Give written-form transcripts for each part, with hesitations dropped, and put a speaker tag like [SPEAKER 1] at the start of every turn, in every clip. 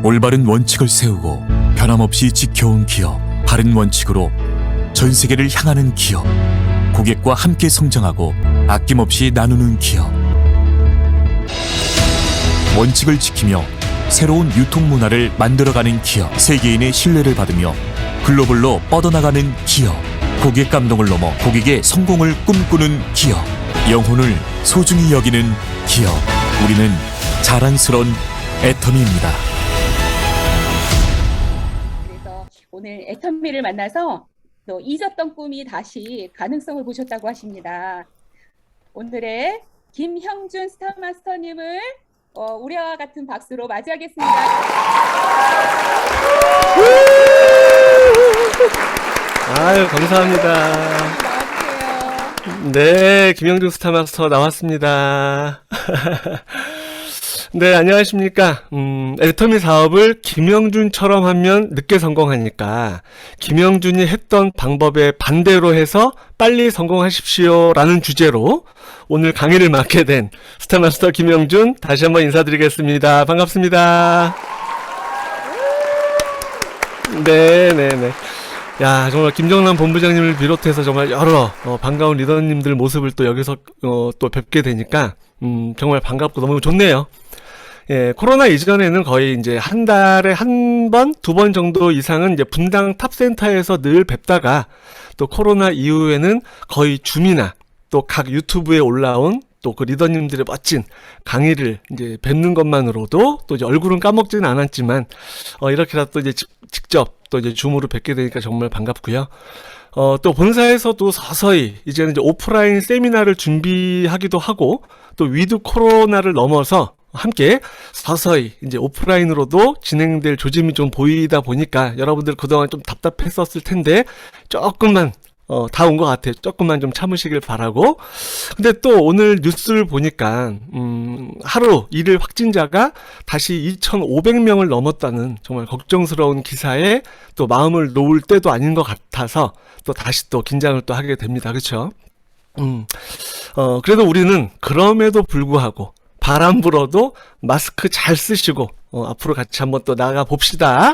[SPEAKER 1] 올바른 원칙을 세우고 변함없이 지켜온 기업, 바른 원칙으로 전 세계를 향하는 기업, 고객과 함께 성장하고 아낌없이 나누는 기업. 원칙을 지키며 새로운 유통 문화를 만들어가는 기업, 세계인의 신뢰를 받으며 글로벌로 뻗어나가는 기업, 고객 감동을 넘어 고객의 성공을 꿈꾸는 기업, 영혼을 소중히 여기는 기업. 우리는 자랑스러운 애터미입니다.
[SPEAKER 2] 그래서 오늘 애터미를 만나서 또 잊었던 꿈이 다시 가능성을 보셨다고 하십니다. 오늘의 김형준 스타마스터님을 우리와 같은 박수로 맞이하겠습니다.
[SPEAKER 3] 아유, 감사합니다.
[SPEAKER 2] 나와주세요.
[SPEAKER 3] 네, 김영준 스타마스터 나왔습니다. 네, 안녕하십니까. 애터미 사업을 김영준처럼 하면 늦게 성공하니까 김영준이 했던 방법에 반대로 해서 빨리 성공하십시오 라는 주제로 오늘 강의를 맡게 된 스타마스터 김영준 다시 한번 인사드리겠습니다. 반갑습니다. 네네네. 야, 정말 김정남 본부장님을 비롯해서 정말 여러 반가운 리더님들 모습을 또 여기서 또 뵙게 되니까 정말 반갑고 너무 좋네요. 예, 코로나 이전에는 거의 이제 한 달에 한 번, 두 번 정도 이상은 이제 분당 탑센터에서 늘 뵙다가 또 코로나 이후에는 거의 줌이나 또 각 유튜브에 올라온 또 그 리더님들의 멋진 강의를 이제 뵙는 것만으로도 또 이제 얼굴은 까먹지는 않았지만 이렇게라도 또 이제 직접 또 이제 줌으로 뵙게 되니까 정말 반갑고요. 또 본사에서도 서서히 이제는 이제 오프라인 세미나를 준비하기도 하고 또 위드 코로나를 넘어서 함께 서서히 이제 오프라인으로도 진행될 조짐이 좀 보이다 보니까 여러분들 그동안 좀 답답했었을 텐데 조금만 다 온 것 같아요. 조금만 좀 참으시길 바라고. 근데 또 오늘 뉴스를 보니까 하루 일일 확진자가 다시 2,500명을 넘었다는 정말 걱정스러운 기사에 또 마음을 놓을 때도 아닌 것 같아서 또 다시 또 긴장을 또 하게 됩니다. 그렇죠? 그래도 우리는 그럼에도 불구하고 바람 불어도 마스크 잘 쓰시고 앞으로 같이 한번 또 나가 봅시다.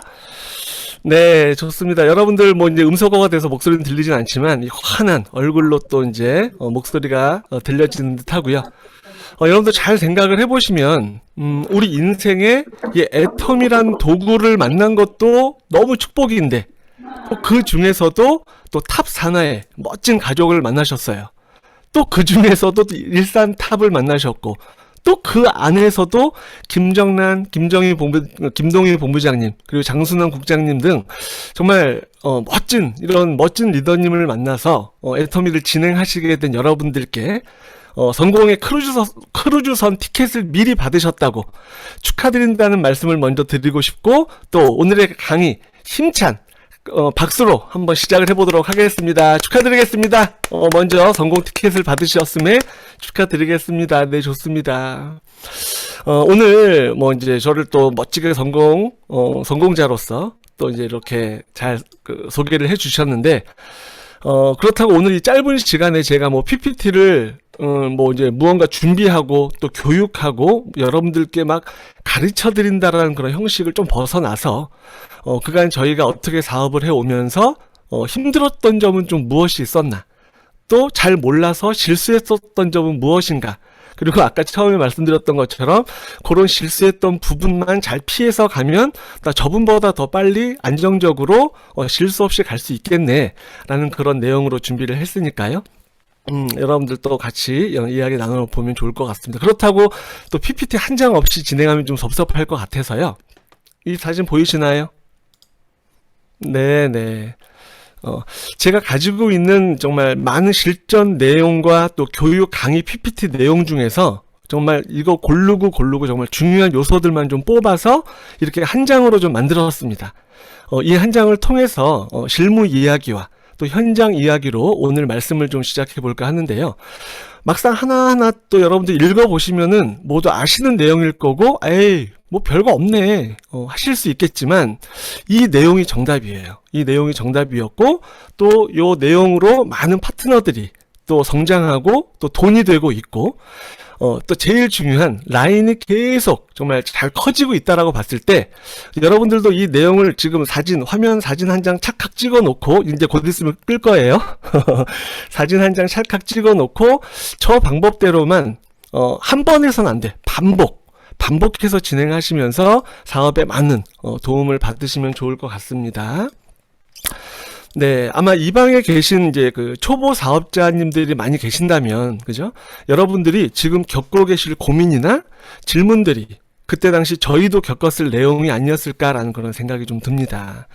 [SPEAKER 3] 네, 좋습니다. 여러분들 뭐 이제 음소거가 돼서 목소리는 들리진 않지만 이 환한 얼굴로 또 이제 목소리가 들려지는 듯 하고요. 여러분들 잘 생각을 해보시면 우리 인생에 이 애텀이란 도구를 만난 것도 너무 축복인데 또 그 중에서도 또 탑 산하의 멋진 가족을 만나셨어요. 또 그 중에서도 일산 탑을 만나셨고 또 그 안에서도 김정남, 김동희 본부장님, 그리고 장순환 국장님 등 정말 이런 멋진 리더님을 만나서 애터미를 진행하시게 된 여러분들께 성공의 크루즈선 티켓을 미리 받으셨다고 축하드린다는 말씀을 먼저 드리고 싶고 또 오늘의 강의 힘찬 박수로 한번 시작을 해보도록 하겠습니다. 축하드리겠습니다. 먼저 성공 티켓을 받으셨음에 축하드리겠습니다. 네, 좋습니다. 오늘 뭐 이제 저를 또 멋지게 성공자로서 또 이제 이렇게 잘 소개를 해주셨는데 그렇다고 오늘 이 짧은 시간에 제가 뭐 PPT를 뭐 이제 무언가 준비하고 또 교육하고 여러분들께 막 가르쳐 드린다라는 그런 형식을 좀 벗어나서 그간 저희가 어떻게 사업을 해오면서 힘들었던 점은 좀 무엇이 있었나, 또 잘 몰라서 실수했었던 점은 무엇인가, 그리고 아까 처음에 말씀드렸던 것처럼 그런 실수했던 부분만 잘 피해서 가면 나 저분보다 더 빨리 안정적으로 실수 없이 갈 수 있겠네 라는 그런 내용으로 준비를 했으니까요. 여러분들도 같이 이야기 나눠보면 좋을 것 같습니다. 그렇다고 또 PPT 한 장 없이 진행하면 좀 섭섭할 것 같아서요. 이 사진 보이시나요? 네네. 제가 가지고 있는 정말 많은 실전 내용과 또 교육 강의 PPT 내용 중에서 정말 이거 고르고 정말 중요한 요소들만 좀 뽑아서 이렇게 한 장으로 좀 만들었습니다. 이 한 장을 통해서 실무 이야기와 또 현장 이야기로 오늘 말씀을 좀 시작해 볼까 하는데요. 막상 하나하나 또 여러분들 읽어보시면은 모두 아시는 내용일 거고, 에이, 뭐 별거 없네 하실 수 있겠지만 이 내용이 정답이에요. 이 내용이 정답이었고 또 이 내용으로 많은 파트너들이 또 성장하고 또 돈이 되고 있고, 또 제일 중요한 라인이 계속 정말 잘 커지고 있다라고 봤을 때, 여러분들도 이 내용을 지금 화면 사진 한 장 찰칵 찍어 놓고, 이제 곧 있으면 끌 거예요. 사진 한 장 찰칵 찍어 놓고, 저 방법대로만, 한 번 해서는 안 돼. 반복해서 진행하시면서 사업에 많은 도움을 받으시면 좋을 것 같습니다. 네, 아마 이 방에 계신 이제 그 초보 사업자님들이 많이 계신다면, 그죠? 여러분들이 지금 겪고 계실 고민이나 질문들이 그때 당시 저희도 겪었을 내용이 아니었을까라는 그런 생각이 좀 듭니다.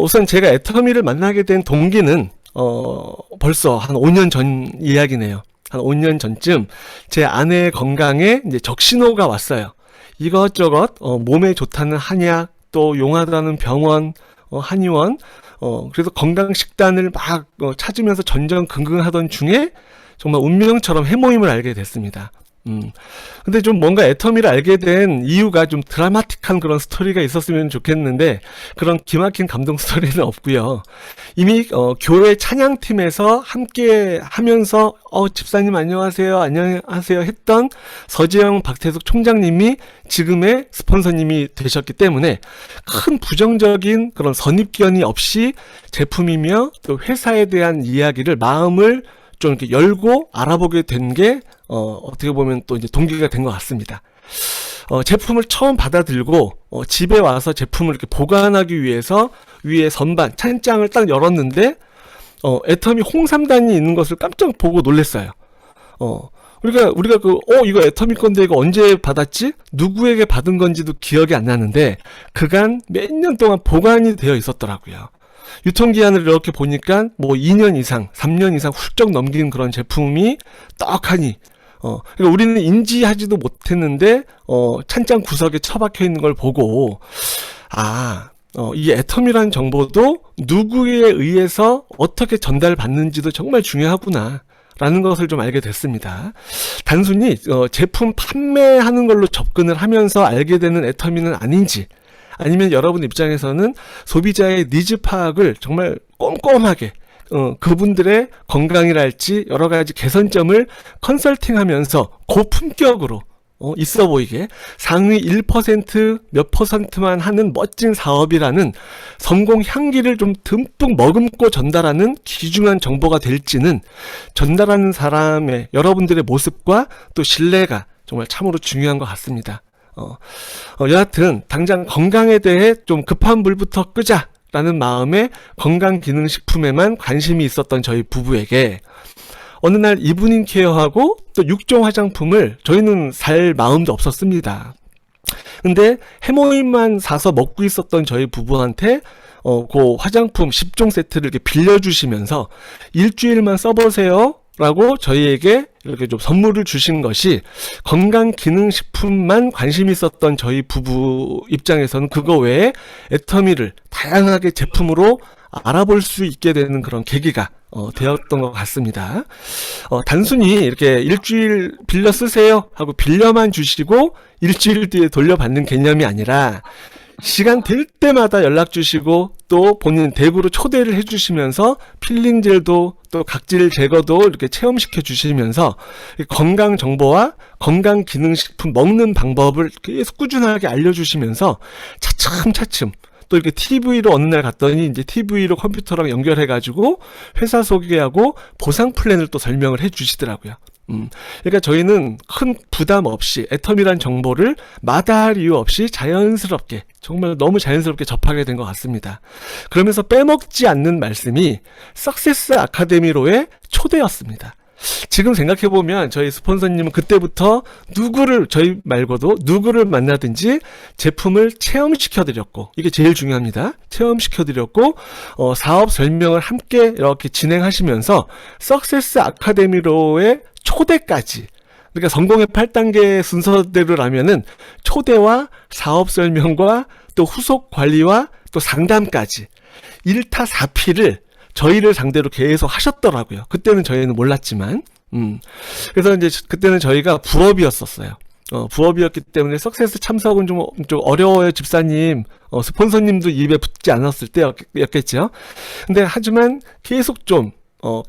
[SPEAKER 3] 우선 제가 애터미를 만나게 된 동기는, 벌써 한 5년 전 이야기네요. 한 5년 전쯤 제 아내의 건강에 이제 적신호가 왔어요. 이것저것, 몸에 좋다는 한약, 또 용하다는 병원, 한의원, 그래서 건강식단을 막 찾으면서 전전긍긍하던 중에 정말 운명처럼 해모임을 알게 됐습니다. 근데 좀 뭔가 애터미를 알게 된 이유가 좀 드라마틱한 그런 스토리가 있었으면 좋겠는데, 그런 기막힌 감동 스토리는 없고요. 이미 교회 찬양팀에서 함께 하면서 집사님 안녕하세요 했던 서재영 박태숙 총장님이 지금의 스폰서님이 되셨기 때문에 큰 부정적인 그런 선입견이 없이 제품이며 또 회사에 대한 이야기를, 마음을 좀 이렇게 열고 알아보게 된 게 어떻게 보면 또 이제 동기가 된 것 같습니다. 제품을 처음 받아들고 집에 와서 제품을 이렇게 보관하기 위해서 위에 선반 찬장을 딱 열었는데 애터미 홍삼단이 있는 것을 깜짝 보고 놀랐어요. 우리가 이거 애터미 건데 이거 언제 받았지? 누구에게 받은 건지도 기억이 안 나는데 그간 몇 년 동안 보관이 되어 있었더라고요. 유통기한을 이렇게 보니까 뭐 2년 이상, 3년 이상 훌쩍 넘긴 그런 제품이 떡하니, 그러니까 우리는 인지하지도 못했는데, 찬장 구석에 처박혀 있는 걸 보고, 이 애터미라는 정보도 누구에 의해서 어떻게 전달받는지도 정말 중요하구나 라는 것을 좀 알게 됐습니다. 단순히 제품 판매하는 걸로 접근을 하면서 알게 되는 애터미는 아닌지, 아니면 여러분 입장에서는 소비자의 니즈 파악을 정말 꼼꼼하게 그분들의 건강이랄지 여러 가지 개선점을 컨설팅하면서 고품격으로 있어 보이게 상위 1% 몇 %만 하는 멋진 사업이라는 성공 향기를 좀 듬뿍 머금고 전달하는 귀중한 정보가 될지는 전달하는 사람의 여러분들의 모습과 또 신뢰가 정말 참으로 중요한 것 같습니다. 여하튼 당장 건강에 대해 좀 급한 불부터 끄자라는 마음에 건강기능식품에만 관심이 있었던 저희 부부에게 어느 날 이브닝 케어하고 또 6종 화장품을 저희는 살 마음도 없었습니다. 근데 해모임만 사서 먹고 있었던 저희 부부한테 그 화장품 10종 세트를 이렇게 빌려주시면서 일주일만 써보세요 라고 저희에게 이렇게 좀 선물을 주신 것이, 건강기능식품만 관심이 있었던 저희 부부 입장에서는 그거 외에 애터미를 다양하게 제품으로 알아볼 수 있게 되는 그런 계기가 되었던 것 같습니다. 단순히 이렇게 일주일 빌려 쓰세요 하고 빌려만 주시고 일주일 뒤에 돌려받는 개념이 아니라 시간 될 때마다 연락 주시고 또 본인 댁으로 초대를 해주시면서 필링젤도 또 각질 제거도 이렇게 체험시켜 주시면서 건강 정보와 건강 기능식품 먹는 방법을 계속 꾸준하게 알려주시면서 차츰차츰 또 이렇게 TV로 어느 날 갔더니 이제 TV로 컴퓨터랑 연결해가지고 회사 소개하고 보상 플랜을 또 설명을 해주시더라고요. 그러니까 저희는 큰 부담 없이 애터미란 정보를 마다할 이유 없이 자연스럽게, 정말 너무 자연스럽게 접하게 된 것 같습니다. 그러면서 빼먹지 않는 말씀이 석세스 아카데미로의 초대였습니다. 지금 생각해보면 저희 스폰서님은 그때부터 저희 말고도 누구를 만나든지 제품을 체험시켜드렸고, 이게 제일 중요합니다. 체험시켜드렸고, 사업 설명을 함께 이렇게 진행하시면서 석세스 아카데미로의 초대까지, 그러니까 성공의 8단계 순서대로라면은 초대와 사업 설명과 또 후속 관리와 또 상담까지 1타 4피를 저희를 상대로 계속 하셨더라고요. 그때는 저희는 몰랐지만. 그래서 이제 그때는 저희가 부업이었었어요. 부업이었기 때문에 석세스 참석은 좀 어려워요, 집사님. 스폰서님도 입에 붙지 않았을 때였겠죠. 근데 하지만 계속 좀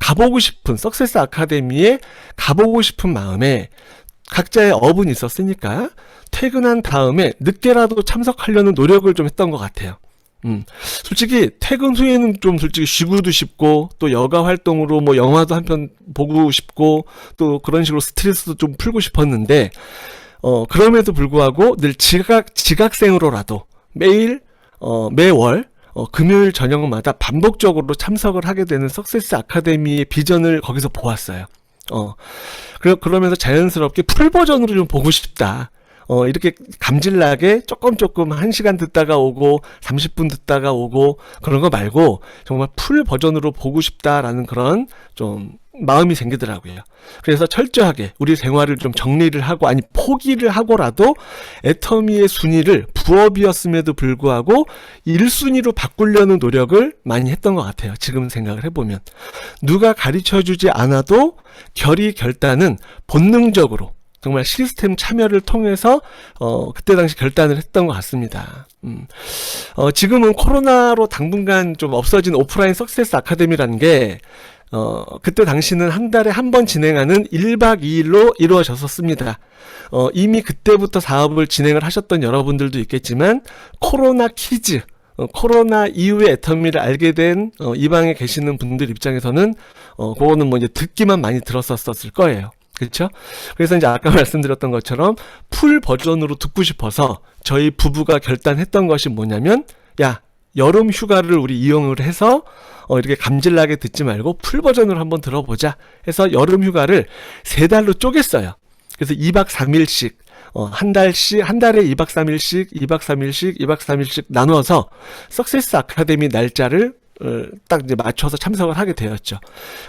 [SPEAKER 3] 가보고 싶은, 석세스 아카데미에 가보고 싶은 마음에 각자의 업은 있었으니까 퇴근한 다음에 늦게라도 참석하려는 노력을 좀 했던 것 같아요. 솔직히 퇴근 후에는 좀 솔직히 쉬고도 싶고 또 여가 활동으로 뭐 영화도 한 편 보고 싶고 또 그런 식으로 스트레스도 좀 풀고 싶었는데 그럼에도 불구하고 늘 지각생으로라도 매월 금요일 저녁마다 반복적으로 참석을 하게 되는 석세스 아카데미의 비전을 거기서 보았어요. 그러면서 자연스럽게 풀 버전으로 좀 보고 싶다. 이렇게 감질나게 조금 1시간 듣다가 오고 30분 듣다가 오고 그런 거 말고 정말 풀 버전으로 보고 싶다라는 그런 좀 마음이 생기더라고요. 그래서 철저하게 우리 생활을 좀 정리를 하고 아니 포기를 하고라도 애터미의 순위를 부업이었음에도 불구하고 1순위로 바꾸려는 노력을 많이 했던 것 같아요. 지금 생각을 해보면 누가 가르쳐주지 않아도 결단은 본능적으로 정말 시스템 참여를 통해서 그때 당시 결단을 했던 것 같습니다. 지금은 코로나로 당분간 좀 없어진 오프라인 석세스 아카데미라는 게 그때 당시는 한 달에 한 번 진행하는 1박 2일로 이루어졌었습니다. 이미 그때부터 사업을 진행을 하셨던 여러분들도 있겠지만 코로나 키즈 코로나 이후에 애터미를 알게 된 이 방에 계시는 분들 입장에서는 그거는 뭐 이제 듣기만 많이 들었었을 거예요. 그렇죠? 그래서 이제 아까 말씀드렸던 것처럼 풀 버전으로 듣고 싶어서 저희 부부가 결단했던 것이 뭐냐면 야 여름 휴가를 우리 이용을 해서 이렇게 감질나게 듣지 말고 풀 버전으로 한번 들어보자 해서 여름 휴가를 3달로 쪼갰어요. 그래서 2박 3일씩 한 달에 2박 3일씩 2박 3일씩 2박 3일씩 나누어서 석세스 아카데미 날짜를 딱 이제 맞춰서 참석을 하게 되었죠.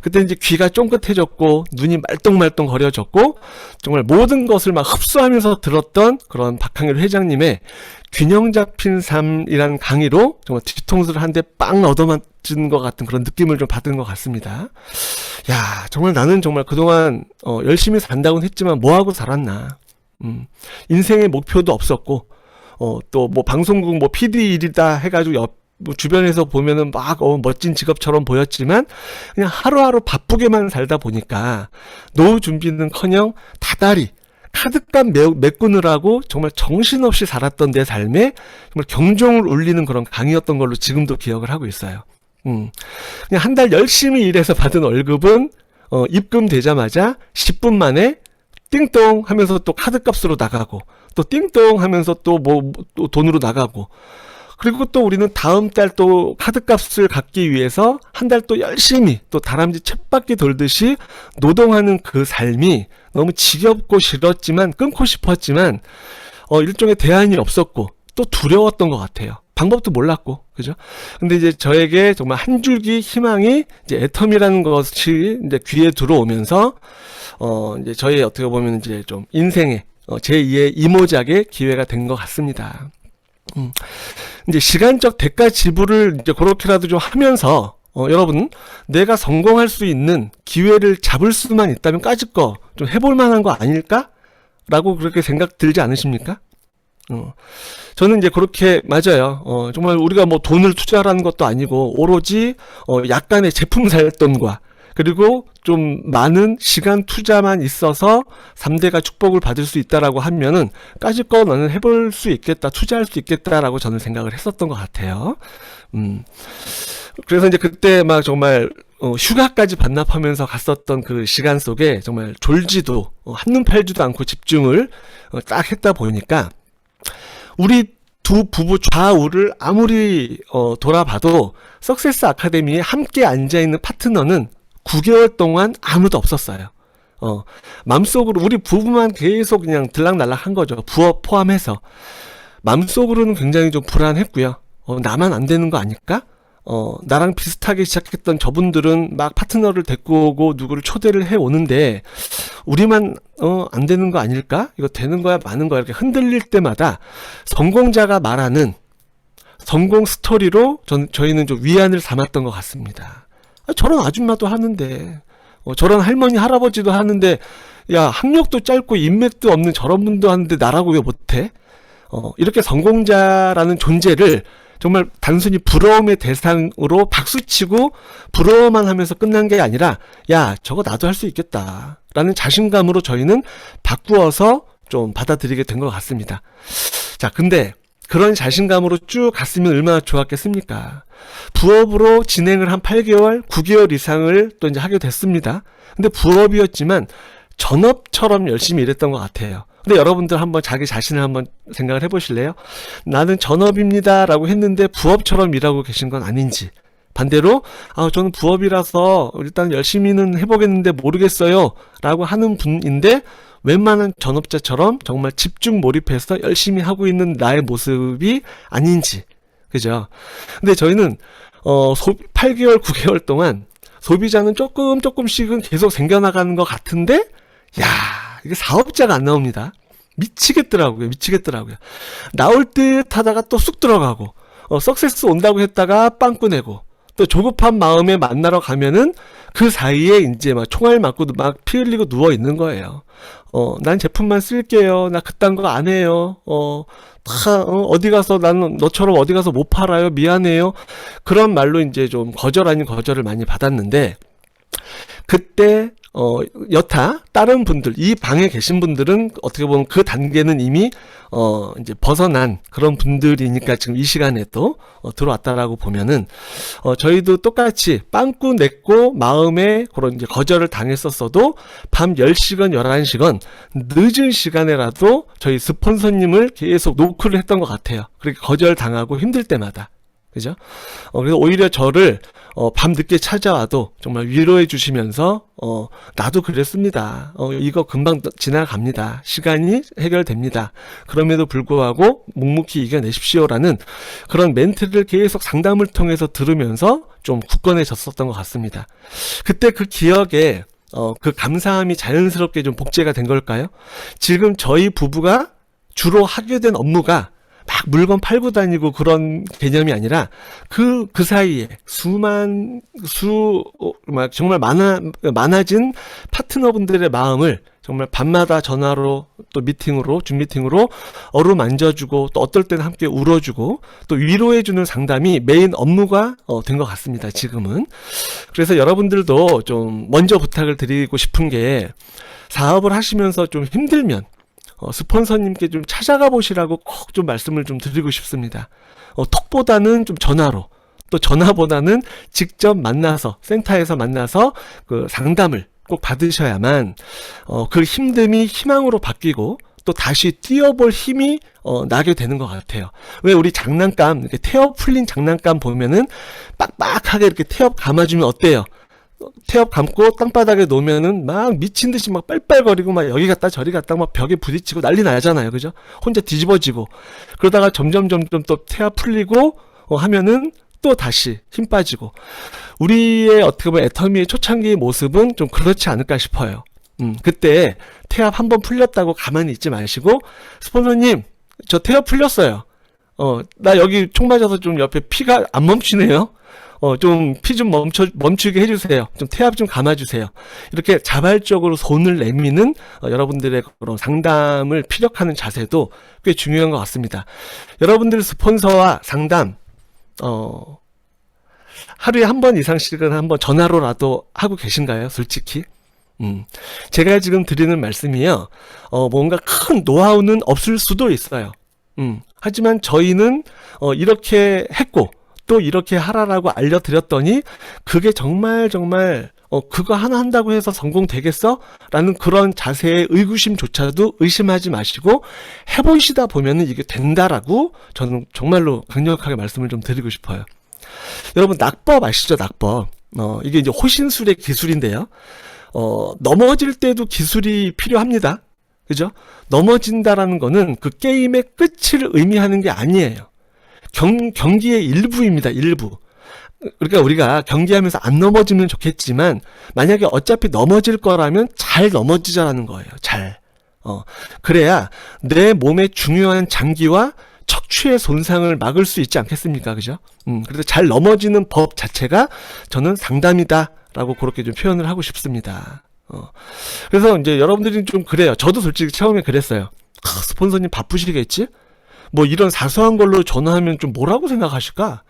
[SPEAKER 3] 그때 이제 귀가 쫑긋해졌고 눈이 말똥말똥 거려졌고 정말 모든 것을 막 흡수하면서 들었던 그런 박항일 회장님의 균형 잡힌 삶이라는 강의로 정말 뒤통수를 한 대 빵 얻어맞은 것 같은 그런 느낌을 좀 받은 것 같습니다. 야, 정말 나는 정말 그동안 열심히 산다고는 했지만 뭐하고 살았나. 인생의 목표도 없었고 또 뭐 방송국 뭐 PD 일이다 해가지고 뭐 주변에서 보면은 막 멋진 직업처럼 보였지만 그냥 하루하루 바쁘게만 살다 보니까 노후 준비는커녕 다달이 카드값 메꾸느라고 정말 정신없이 살았던 내 삶에 정말 경종을 울리는 그런 강의였던 걸로 지금도 기억을 하고 있어요. 그냥 한 달 열심히 일해서 받은 월급은 입금되자마자 10분 만에 띵동 하면서 또 카드값으로 나가고 또 띵동 하면서 또 또 돈으로 나가고 그리고 또 우리는 다음 달 또 카드값을 갚기 위해서 한 달 또 열심히 또 다람쥐 쳇바퀴 돌듯이 노동하는 그 삶이 너무 지겹고 싫었지만 끊고 싶었지만 일종의 대안이 없었고 또 두려웠던 것 같아요. 방법도 몰랐고 그죠? 근데 이제 저에게 정말 한 줄기 희망이 이제 애텀이라는 것이 이제 귀에 들어오면서 이제 저의 어떻게 보면 이제 좀 인생의 제2의 이모작의 기회가 된 것 같습니다. 이제 시간적 대가 지불을 이제 그렇게라도 좀 하면서 여러분 내가 성공할 수 있는 기회를 잡을 수만 있다면 까짓 거 좀 해볼 만한 거 아닐까? 라고 그렇게 생각 들지 않으십니까? 저는 이제 그렇게 맞아요. 정말 우리가 뭐 돈을 투자라는 것도 아니고 오로지 약간의 제품 살 돈과 그리고 좀 많은 시간 투자만 있어서 3대가 축복을 받을 수 있다라고 하면은 까짓 거 나는 해볼 수 있겠다, 투자할 수 있겠다라고 저는 생각을 했었던 것 같아요. 그래서 이제 그때 막 정말 휴가까지 반납하면서 갔었던 그 시간 속에 정말 졸지도 한눈 팔지도 않고 집중을 딱 했다 보니까 우리 두 부부 좌우를 아무리 돌아봐도 석세스 아카데미에 함께 앉아있는 파트너는 9개월 동안 아무도 없었어요. 맘속으로 우리 부부만 계속 그냥 들락날락 한 거죠. 부업 포함해서. 맘속으로는 굉장히 좀 불안했고요. 나만 안 되는 거 아닐까? 나랑 비슷하게 시작했던 저분들은 막 파트너를 데리고 오고 누구를 초대를 해 오는데 우리만 안 되는 거 아닐까? 이거 되는 거야 마는 거야 이렇게 흔들릴 때마다 성공자가 말하는 성공 스토리로 저희는 좀 위안을 삼았던 것 같습니다. 저런 아줌마도 하는데 저런 할머니 할아버지도 하는데 야 학력도 짧고 인맥도 없는 저런 분도 하는데 나라고 왜 못해? 이렇게 성공자라는 존재를 정말 단순히 부러움의 대상으로 박수치고 부러워만 하면서 끝난 게 아니라 야, 저거 나도 할 수 있겠다 라는 자신감으로 저희는 바꾸어서 좀 받아들이게 된 것 같습니다. 자, 근데 그런 자신감으로 쭉 갔으면 얼마나 좋았겠습니까? 부업으로 진행을 한 8개월, 9개월 이상을 또 이제 하게 됐습니다. 근데 부업이었지만 전업처럼 열심히 일했던 것 같아요. 근데 여러분들 한번 자기 자신을 한번 생각을 해보실래요? 나는 전업입니다 라고 했는데 부업처럼 일하고 계신 건 아닌지, 반대로 저는 부업이라서 일단 열심히는 해보겠는데 모르겠어요 라고 하는 분인데 웬만한 전업자처럼 정말 집중 몰입해서 열심히 하고 있는 나의 모습이 아닌지, 그죠? 근데 저희는 8개월, 9개월 동안 소비자는 조금씩은 계속 생겨나가는 것 같은데, 야, 이게 사업자가 안 나옵니다. 미치겠더라고요. 나올 듯 하다가 또 쑥 들어가고, 석세스 온다고 했다가 빵꾸 내고, 또 조급한 마음에 만나러 가면은 그 사이에 이제 막 총알 맞고 막 피 흘리고 누워 있는 거예요. 난 제품만 쓸게요. 나 그딴 거 안 해요. 어디 가서 나는 너처럼 어디 가서 못 팔아요. 미안해요. 그런 말로 이제 좀 거절 아닌 거절을 많이 받았는데, 그때 여타 다른 분들, 이 방에 계신 분들은 어떻게 보면 그 단계는 이미 이제 벗어난 그런 분들이니까 지금 이 시간에 또 들어왔다라고 보면은 저희도 똑같이 빵꾸 냈고 마음에 그런 이제 거절을 당했었어도 밤 10시간 11시간 늦은 시간에라도 저희 스폰서님을 계속 노크를 했던 것 같아요. 그렇게 거절 당하고 힘들 때마다, 그죠? 그래서 오히려 저를 밤 늦게 찾아와도 정말 위로해 주시면서 나도 그랬습니다. 이거 금방 지나갑니다. 시간이 해결됩니다. 그럼에도 불구하고 묵묵히 이겨내십시오라는 그런 멘트를 계속 상담을 통해서 들으면서 좀 굳건해졌었던 것 같습니다. 그때 그 기억에 그 감사함이 자연스럽게 좀 복제가 된 걸까요? 지금 저희 부부가 주로 하게 된 업무가 막 물건 팔고 다니고 그런 개념이 아니라 그 사이에 막 정말 많아진 파트너분들의 마음을 정말 밤마다 전화로 또 줌 미팅으로 어루만져주고 또 어떨 때는 함께 울어주고 또 위로해주는 상담이 메인 업무가 된 것 같습니다, 지금은. 그래서 여러분들도 좀 먼저 부탁을 드리고 싶은 게, 사업을 하시면서 좀 힘들면 스폰서님께 좀 찾아가 보시라고 꼭 좀 말씀을 좀 드리고 싶습니다. 톡보다는 좀 전화로, 또 전화보다는 직접 만나서, 센터에서 만나서 그 상담을 꼭 받으셔야만 그 힘듦이 희망으로 바뀌고 또 다시 뛰어볼 힘이 나게 되는 것 같아요. 왜 우리 장난감, 이렇게 태엽 풀린 장난감 보면은 빡빡하게 이렇게 태엽 감아주면 어때요? 태엽 감고 땅바닥에 놓으면은 막 미친 듯이 막 빨빨거리고 막 여기 갔다 저리 갔다 막 벽에 부딪히고 난리 나잖아요. 그죠? 혼자 뒤집어지고. 그러다가 점점 또 태엽 풀리고 하면은 또 다시 힘 빠지고. 우리의 어떻게 보면 애터미의 초창기의 모습은 좀 그렇지 않을까 싶어요. 그때 태엽 한번 풀렸다고 가만히 있지 마시고, 스폰서님, 저 태엽 풀렸어요. 나 여기 총 맞아서 좀 옆에 피가 안 멈추네요. 좀 피 좀 멈추게 해주세요. 좀 태압 좀 감아주세요. 이렇게 자발적으로 손을 내미는 여러분들의 그런 상담을 피력하는 자세도 꽤 중요한 것 같습니다. 여러분들 스폰서와 상담, 하루에 한 번 이상씩은 한번 전화로라도 하고 계신가요? 솔직히? 제가 지금 드리는 말씀이요. 뭔가 큰 노하우는 없을 수도 있어요. 하지만 저희는 이렇게 했고, 또 이렇게 하라라고 알려드렸더니 그게 정말 그거 하나 한다고 해서 성공되겠어? 라는 그런 자세의 의구심조차도 의심하지 마시고 해보시다 보면은 이게 된다라고 저는 정말로 강력하게 말씀을 좀 드리고 싶어요. 여러분, 낙법 아시죠? 낙법. 이게 이제 호신술의 기술인데요. 넘어질 때도 기술이 필요합니다. 그죠? 넘어진다라는 거는 그 게임의 끝을 의미하는 게 아니에요. 경기의 일부입니다. 일부. 그러니까 우리가 경기하면서 안 넘어지면 좋겠지만, 만약에 어차피 넘어질 거라면 잘 넘어지자라는 거예요. 잘. 그래야 내 몸의 중요한 장기와 척추의 손상을 막을 수 있지 않겠습니까? 그죠? 그래서 잘 넘어지는 법 자체가 저는 상담이다라고 그렇게 좀 표현을 하고 싶습니다. 그래서 이제 여러분들이 좀 그래요. 저도 솔직히 처음에 그랬어요. 스폰서님 바쁘시겠지? 뭐 이런 사소한 걸로 전화하면 좀 뭐라고 생각하실까?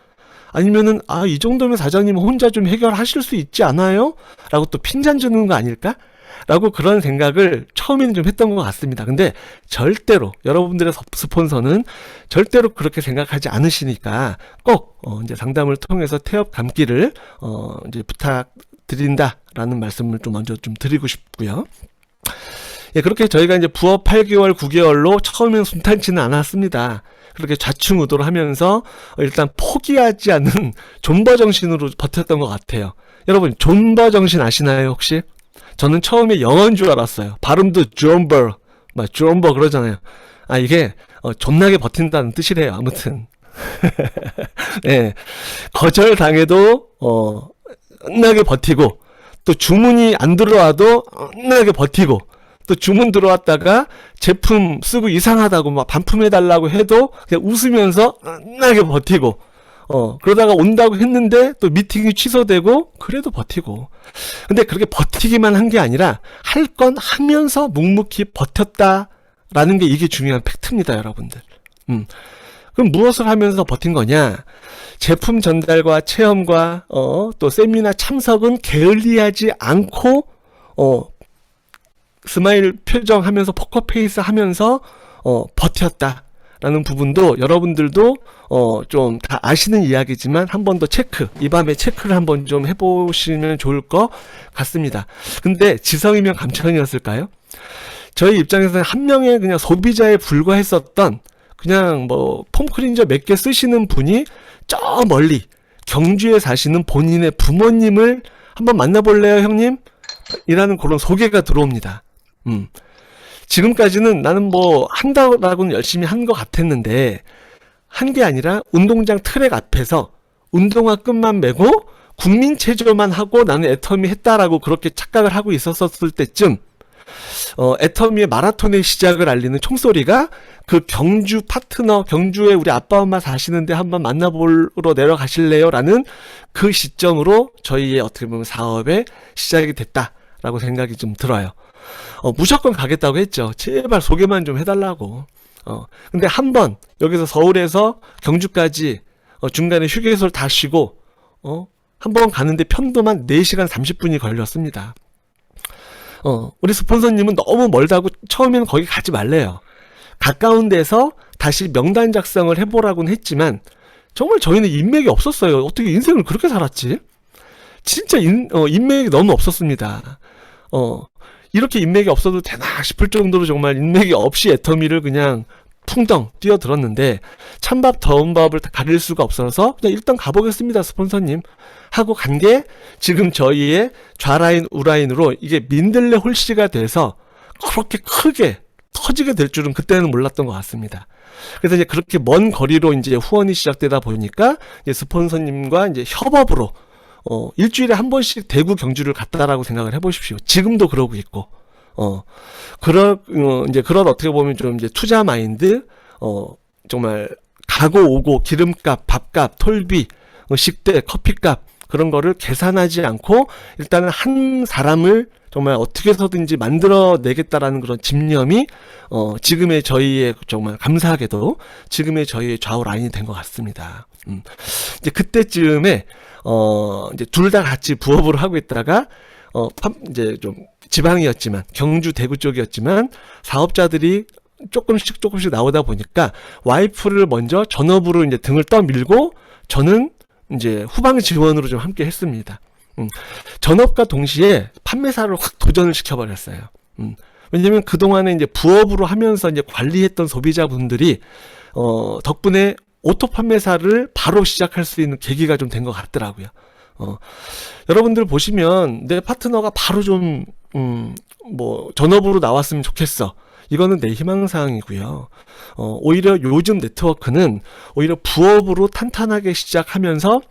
[SPEAKER 3] 아니면은 이 정도면 사장님 혼자 좀 해결하실 수 있지 않아요? 라고 또 핀잔 주는 거 아닐까? 라고 그런 생각을 처음에는 좀 했던 것 같습니다. 근데 절대로 여러분들의 스폰서는 절대로 그렇게 생각하지 않으시니까 꼭 이제 상담을 통해서 태엽 감기를 이제 부탁드린다라는 말씀을 좀 먼저 좀 드리고 싶고요. 예, 그렇게 저희가 이제 부업 8개월, 9개월로 처음엔 순탄치는 않았습니다. 그렇게 좌충우돌 하면서 일단 포기하지 않는 존버 정신으로 버텼던 것 같아요. 여러분, 존버 정신 아시나요, 혹시? 저는 처음에 영어인 줄 알았어요. 발음도 존버, 존버 그러잖아요. 이게 존나게 버틴다는 뜻이래요. 아무튼. 네, 거절당해도 끝나게 버티고, 또 주문이 안 들어와도 끝나게 버티고, 또 주문 들어왔다가 제품 쓰고 이상하다고 막 반품해달라고 해도 그냥 웃으면서 끝나게 버티고, 그러다가 온다고 했는데 또 미팅이 취소되고 그래도 버티고. 근데 그렇게 버티기만 한 게 아니라 할 건 하면서 묵묵히 버텼다라는 게 이게 중요한 팩트입니다, 여러분들. 그럼 무엇을 하면서 버틴 거냐? 제품 전달과 체험과 또 세미나 참석은 게을리하지 않고 스마일 표정 하면서 포커페이스 하면서 버텼다라는 부분도 여러분들도 좀 다 아시는 이야기지만 한 번 더 이 밤에 체크를 한번 좀 해보시면 좋을 것 같습니다. 근데 지성이면 감천이었을까요? 저희 입장에서는 한 명의 그냥 소비자에 불과했었던 그냥 뭐 폼클린저 몇 개 쓰시는 분이 저 멀리 경주에 사시는 본인의 부모님을 한번 만나볼래요, 형님? 이라는 그런 소개가 들어옵니다. 지금까지는 나는 뭐 한다고는 열심히 한 것 같았는데 한 게 아니라 운동장 트랙 앞에서 운동화 끈만 매고 국민체조만 하고 나는 애터미 했다라고 그렇게 착각을 하고 있었을 때쯤 애터미의 마라톤의 시작을 알리는 총소리가 그 경주 파트너, 경주에 우리 아빠 엄마 사시는데 한번 만나보러 내려가실래요? 라는 그 시점으로 저희의 어떻게 보면 사업의 시작이 됐다라고 생각이 좀 들어요. 무조건 가겠다고 했죠. 제발 소개만 좀 해달라고. 근데 한 번 여기서 서울에서 경주까지 중간에 휴게소를 다 쉬고 한 번 가는데 편도만 4시간 30분이 걸렸습니다. 우리 스폰서님은 너무 멀다고 처음에는 거기 가지 말래요. 가까운 데서 다시 명단 작성을 해보라고는 했지만 정말 저희는 인맥이 없었어요. 어떻게 인생을 그렇게 살았지? 진짜 인맥이 너무 없었습니다. 이렇게 인맥이 없어도 되나 싶을 정도로 정말 인맥이 없이 애터미를 그냥 풍덩 뛰어들었는데 찬밥 더운 밥을 가릴 수가 없어서 그냥 일단 가보겠습니다, 스폰서님 하고 간 게 지금 저희의 좌라인 우라인으로 이게 민들레 홀씨가 돼서 그렇게 크게 터지게 될 줄은 그때는 몰랐던 것 같습니다. 그래서 이제 그렇게 먼 거리로 이제 후원이 시작되다 보니까 이제 스폰서님과 이제 협업으로 일주일에 한 번씩 대구 경주를 갔다라고 생각을 해보십시오. 지금도 그러고 있고, 이제 그런 어떻게 보면 좀 이제 투자 마인드, 정말 가고 오고 기름값, 밥값, 톨비, 식대, 커피값 그런 거를 계산하지 않고 일단은 한 사람을 정말 어떻게 해서든지 만들어내겠다라는 그런 집념이 지금의 저희의 정말 감사하게도 지금의 저희의 좌우 라인이 된 것 같습니다. 이제 그때쯤에 이제 둘 다 같이 부업을 하고 있다가 이제 좀 지방이었지만 경주 대구 쪽이었지만 사업자들이 조금씩 나오다 보니까 와이프를 먼저 전업으로 이제 등을 떠밀고 저는 이제 후방 지원으로 좀 함께 했습니다. 전업과 동시에 판매사를 확 도전을 시켜버렸어요. 왜냐면 그동안에 이제 부업으로 하면서 이제 관리했던 소비자분들이 덕분에 오토 판매사를 바로 시작할 수 있는 계기가 좀 된 것 같더라고요. 여러분들 보시면 내 파트너가 바로 좀 뭐 전업으로 나왔으면 좋겠어. 이거는 내 희망사항이고요. 오히려 요즘 네트워크는 오히려 부업으로 탄탄하게 시작하면서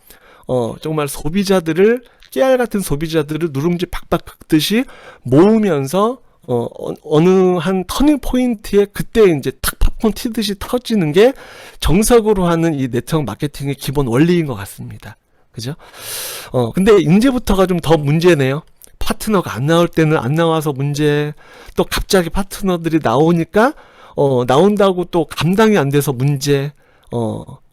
[SPEAKER 3] 정말 소비자들을 깨알 같은 소비자들을 누룽지 팍팍 긁듯이 모으면서 어느 한 터닝 포인트에 그때 이제 탁 팝콘 튀듯이 터지는 게 정석으로 하는 이 네트워크 마케팅의 기본 원리인 것 같습니다. 그죠? 근데 이제부터가 좀 더 문제네요. 파트너가 안 나올 때는 안 나와서 문제, 또 갑자기 파트너들이 나오니까 나온다고 또 감당이 안 돼서 문제,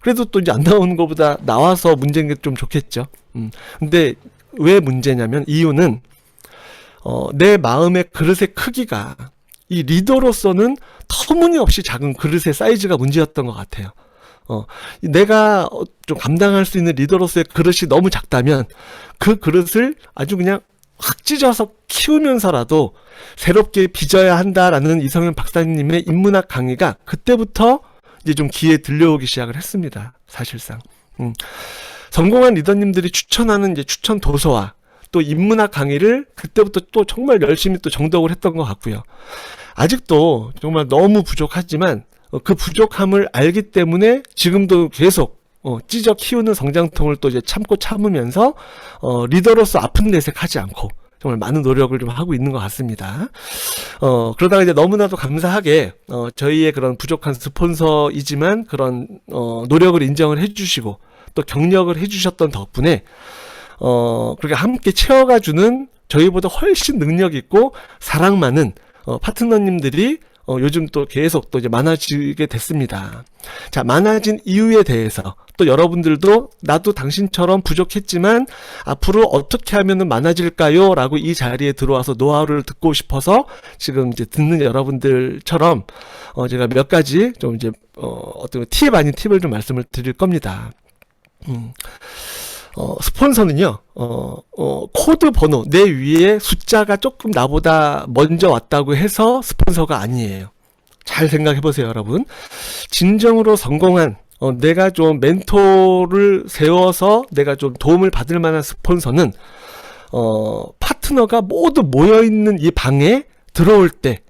[SPEAKER 3] 그래도 또 이제 안 나오는 것보다 나와서 문제인 게 좀 좋겠죠. 근데 왜 문제냐면 이유는, 내 마음의 그릇의 크기가 이 리더로서는 터무니없이 작은 그릇의 사이즈가 문제였던 것 같아요. 내가 좀 감당할 수 있는 리더로서의 그릇이 너무 작다면 그 그릇을 아주 그냥 확 찢어서 키우면서라도 새롭게 빚어야 한다라는 이성현 박사님의 인문학 강의가 그때부터 이제 좀 귀에 들려오기 시작을 했습니다. 사실상. 성공한 리더님들이 추천하는 이제 추천 도서와 또 인문학 강의를 그때부터 또 정말 열심히 또 정독을 했던 것 같고요. 아직도 정말 너무 부족하지만 그 부족함을 알기 때문에 지금도 계속 찢어 키우는 성장통을 또 이제 참고 참으면서 리더로서 아픈 내색하지 않고 정말 많은 노력을 좀 하고 있는 것 같습니다. 그러다가 이제 너무나도 감사하게 저희의 그런 부족한 스폰서이지만 그런 노력을 인정을 해주시고 또 격려를 해주셨던 덕분에 그렇게 함께 채워가주는 저희보다 훨씬 능력 있고 사랑 많은 파트너님들이 요즘 또 계속 또 이제 많아지게 됐습니다. 자, 많아진 이유에 대해서 또 여러분들도 나도 당신처럼 부족했지만 앞으로 어떻게 하면은 많아질까요? 라고 이 자리에 들어와서 노하우를 듣고 싶어서 지금 이제 듣는 여러분들처럼 제가 몇 가지 좀 이제 어떤 팁 아닌 팁을 좀 말씀을 드릴 겁니다. 스폰서는요, 코드 번호, 내 위에 숫자가 조금 나보다 먼저 왔다고 해서 스폰서가 아니에요. 잘 생각해 보세요, 여러분. 진정으로 성공한, 내가 좀 멘토를 세워서 내가 좀 도움을 받을 만한 스폰서는, 파트너가 모두 모여있는 이 방에 들어올 때,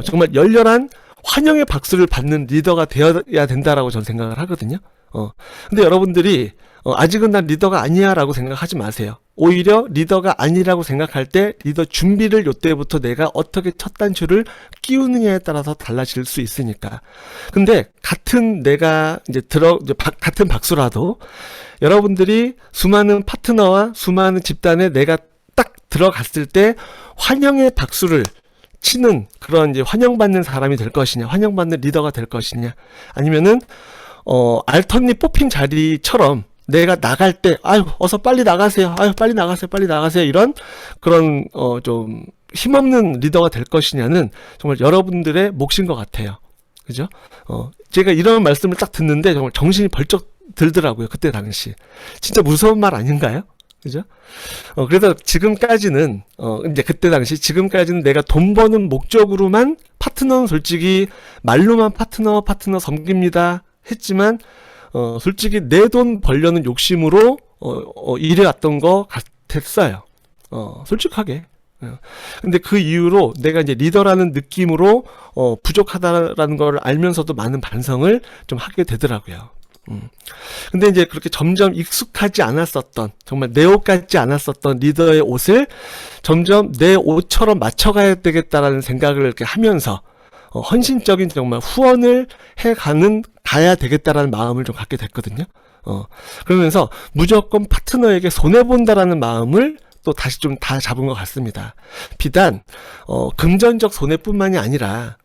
[SPEAKER 3] 정말 열렬한 환영의 박수를 받는 리더가 되어야 된다라고 저는 생각을 하거든요. 근데 여러분들이 아직은 난 리더가 아니야 라고 생각하지 마세요. 오히려 리더가 아니라고 생각할 때 리더 준비를 요때부터 내가 어떻게 첫 단추를 끼우느냐에 따라서 달라질 수 있으니까. 근데 같은 내가 이제 같은 박수라도 여러분들이 수많은 파트너와 수많은 집단에 내가 딱 들어갔을 때 환영의 박수를 치는 그런 이제 환영받는 사람이 될 것이냐, 환영받는 리더가 될 것이냐, 아니면은 알턴이 뽑힌 자리처럼 내가 나갈 때, 아유, 어서 빨리 나가세요. 아유, 빨리 나가세요. 빨리 나가세요. 이런, 그런, 좀, 힘없는 리더가 될 것이냐는 정말 여러분들의 몫인 것 같아요. 그죠? 제가 이런 말씀을 딱 듣는데 정말 정신이 벌쩍 들더라고요. 그때 당시. 진짜 무서운 말 아닌가요? 그죠? 그래서 지금까지는, 이제 그때 당시, 지금까지는 내가 돈 버는 목적으로만 파트너는 솔직히 말로만 파트너 섬깁니다. 했지만, 솔직히 내 돈 벌려는 욕심으로 일해왔던 것 같았어요. 솔직하게. 근데 그 이후로 내가 이제 리더라는 느낌으로 부족하다라는 걸 알면서도 많은 반성을 좀 하게 되더라고요. 근데 이제 그렇게 점점 익숙하지 않았었던, 정말 내 옷 같지 않았었던 리더의 옷을 점점 내 옷처럼 맞춰가야 되겠다라는 생각을 이렇게 하면서 헌신적인 정말 후원을 가야 되겠다라는 마음을 좀 갖게 됐거든요. 그러면서 무조건 파트너에게 손해본다라는 마음을 또 다시 좀 다 잡은 것 같습니다. 비단, 금전적 손해뿐만이 아니라,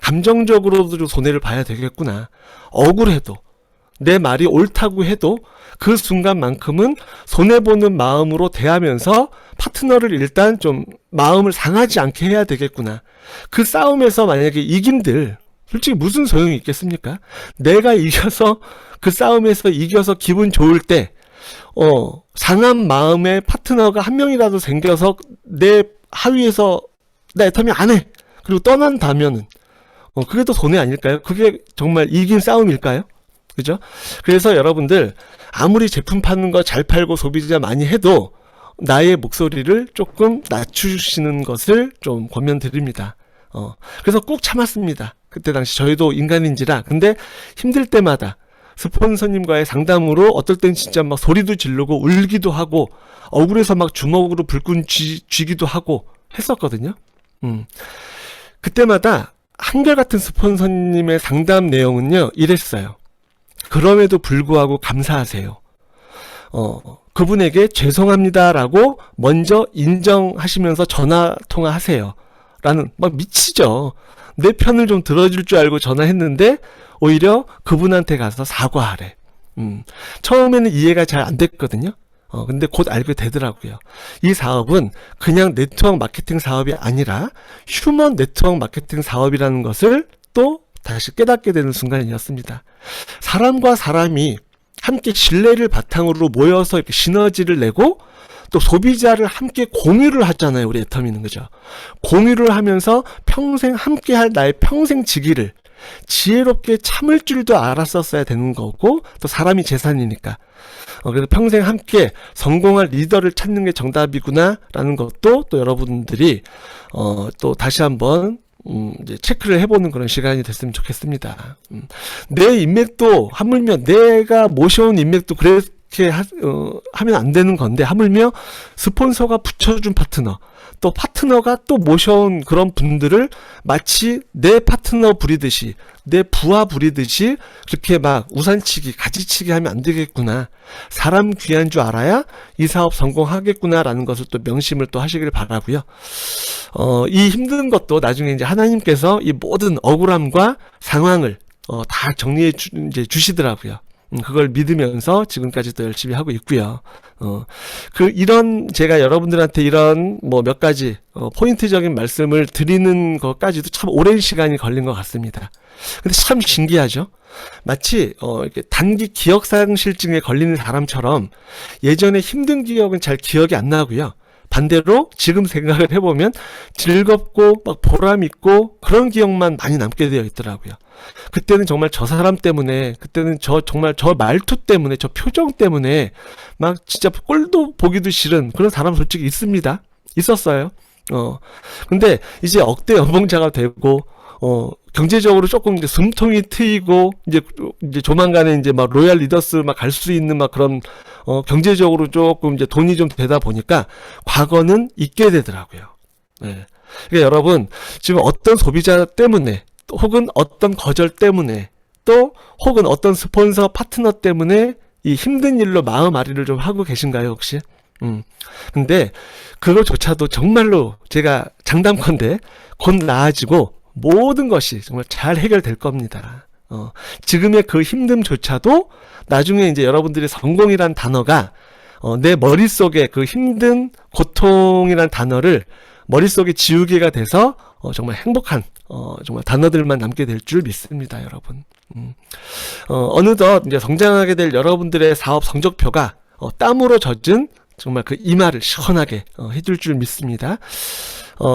[SPEAKER 3] 감정적으로도 좀 손해를 봐야 되겠구나. 억울해도, 내 말이 옳다고 해도 그 순간만큼은 손해보는 마음으로 대하면서 파트너를 일단 좀 마음을 상하지 않게 해야 되겠구나. 그 싸움에서 만약에 이긴들 솔직히 무슨 소용이 있겠습니까? 내가 이겨서 그 싸움에서 이겨서 기분 좋을 때 상한 마음의 파트너가 한 명이라도 생겨서 내 하위에서 나 애터미 안 해. 그리고 떠난다면은 그게 또 손해 아닐까요? 그게 정말 이긴 싸움일까요? 그죠? 그래서 여러분들 아무리 제품 파는 거 잘 팔고 소비자 많이 해도 나의 목소리를 조금 낮추시는 것을 좀 권면드립니다. 그래서 꾹 참았습니다. 그때 당시 저희도 인간인지라. 근데 힘들 때마다 스폰서님과의 상담으로 어떨 땐 진짜 막 소리도 지르고 울기도 하고 억울해서 막 주먹으로 불끈 쥐기도 하고 했었거든요. 그때마다 한결같은 스폰서님의 상담 내용은요, 이랬어요. 그럼에도 불구하고 감사하세요. 그분에게 죄송합니다라고 먼저 인정하시면서 전화 통화하세요. 라는, 막 미치죠. 내 편을 좀 들어줄 줄 알고 전화했는데 오히려 그분한테 가서 사과하래. 처음에는 이해가 잘 안 됐거든요. 근데 곧 알게 되더라고요. 이 사업은 그냥 네트워크 마케팅 사업이 아니라 휴먼 네트워크 마케팅 사업이라는 것을 또 다시 깨닫게 되는 순간이었습니다. 사람과 사람이 함께 신뢰를 바탕으로 모여서 이렇게 시너지를 내고 또 소비자를 함께 공유를 하잖아요. 우리 애터미는 그죠? 공유를 하면서 평생 함께할 나의 평생 지기를 지혜롭게 참을 줄도 알았었어야 되는 거고 또 사람이 재산이니까 그래서 평생 함께 성공할 리더를 찾는 게 정답이구나 라는 것도 또 여러분들이 또 다시 한번 이제 체크를 해보는 그런 시간이 됐으면 좋겠습니다. 내 인맥도 하물며 내가 모셔온 인맥도 그렇게 하면 안 되는 건데 하물며 스폰서가 붙여준 파트너 또 파트너가 또 모셔온 그런 분들을 마치 내 파트너 부리듯이 내 부하 부리듯이 그렇게 막 우산치기 가지치기 하면 안 되겠구나. 사람 귀한 줄 알아야 이 사업 성공하겠구나 라는 것을 또 명심을 또 하시길 바라고요. 이 힘든 것도 나중에 이제 하나님께서 이 모든 억울함과 상황을 다 정리해 주시더라고요. 그걸 믿으면서 지금까지 또 열심히 하고 있고요. 이런 제가 여러분들한테 이런 뭐 몇 가지 포인트적인 말씀을 드리는 것까지도 참 오랜 시간이 걸린 것 같습니다. 근데 참 신기하죠. 마치 이렇게 단기 기억상실증에 걸리는 사람처럼 예전에 힘든 기억은 잘 기억이 안 나고요. 반대로 지금 생각을 해보면 즐겁고 막 보람 있고 그런 기억만 많이 남게 되어 있더라고요. 그때는 정말 저 사람 때문에, 그때는 정말 저 말투 때문에, 저 표정 때문에 막 진짜 꼴도 보기도 싫은 그런 사람 솔직히 있습니다. 있었어요. 근데 이제 억대 연봉자가 되고 경제적으로 조금 이제 숨통이 트이고 이제 조만간에 이제 막 로얄 리더스 막 갈 수 있는 막 그런 경제적으로 조금 이제 돈이 좀 되다 보니까 과거는 잊게 되더라고요. 네. 그러니까 여러분 지금 어떤 소비자 때문에 또 혹은 어떤 거절 때문에 또 혹은 어떤 스폰서 파트너 때문에 이 힘든 일로 마음 아리를 좀 하고 계신가요 혹시? 근데 그거조차도 정말로 제가 장담컨대 곧 나아지고 모든 것이 정말 잘 해결될 겁니다. 지금의 그 힘듦조차도 나중에 이제 여러분들이 성공이란 단어가 내 머릿속에 그 힘든 고통이란 단어를 머릿속에 지우개가 돼서 정말 행복한 정말 단어들만 남게 될 줄 믿습니다, 여러분. 어느덧 이제 성장하게 될 여러분들의 사업 성적표가 땀으로 젖은 정말 그 이마를 시원하게 해줄 줄 믿습니다.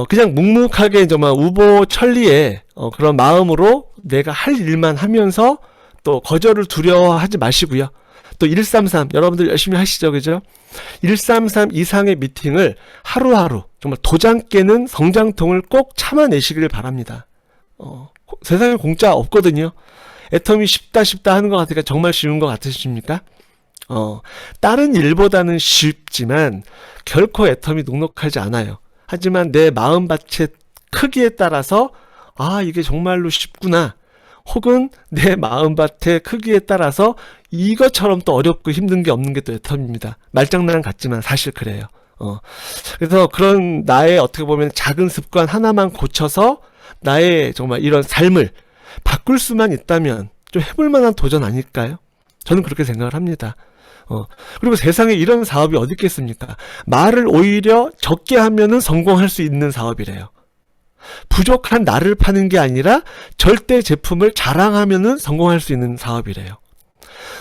[SPEAKER 3] 그냥 묵묵하게 정말 우보천리에 그런 마음으로 내가 할 일만 하면서 또 거절을 두려워하지 마시고요. 또 133 여러분들 열심히 하시죠, 그죠? 133 이상의 미팅을 하루하루 정말 도장 깨는 성장통을 꼭 참아내시길 바랍니다. 세상에 공짜 없거든요. 애터미 쉽다 하는 것 같으니까 정말 쉬운 것 같으십니까? 다른 일보다는 쉽지만 결코 애터미 녹록하지 않아요. 하지만 내 마음밭의 크기에 따라서 이게 정말로 쉽구나. 혹은 내 마음밭의 크기에 따라서 이것처럼 또 어렵고 힘든 게 없는 게 또 애터미입니다. 말장난 같지만 사실 그래요. 그래서 그런 나의 어떻게 보면 작은 습관 하나만 고쳐서 나의 정말 이런 삶을 바꿀 수만 있다면 좀 해볼 만한 도전 아닐까요? 저는 그렇게 생각을 합니다. 그리고 세상에 이런 사업이 어디 있겠습니까? 말을 오히려 적게 하면은 성공할 수 있는 사업이래요. 부족한 나를 파는 게 아니라 절대 제품을 자랑하면은 성공할 수 있는 사업이래요.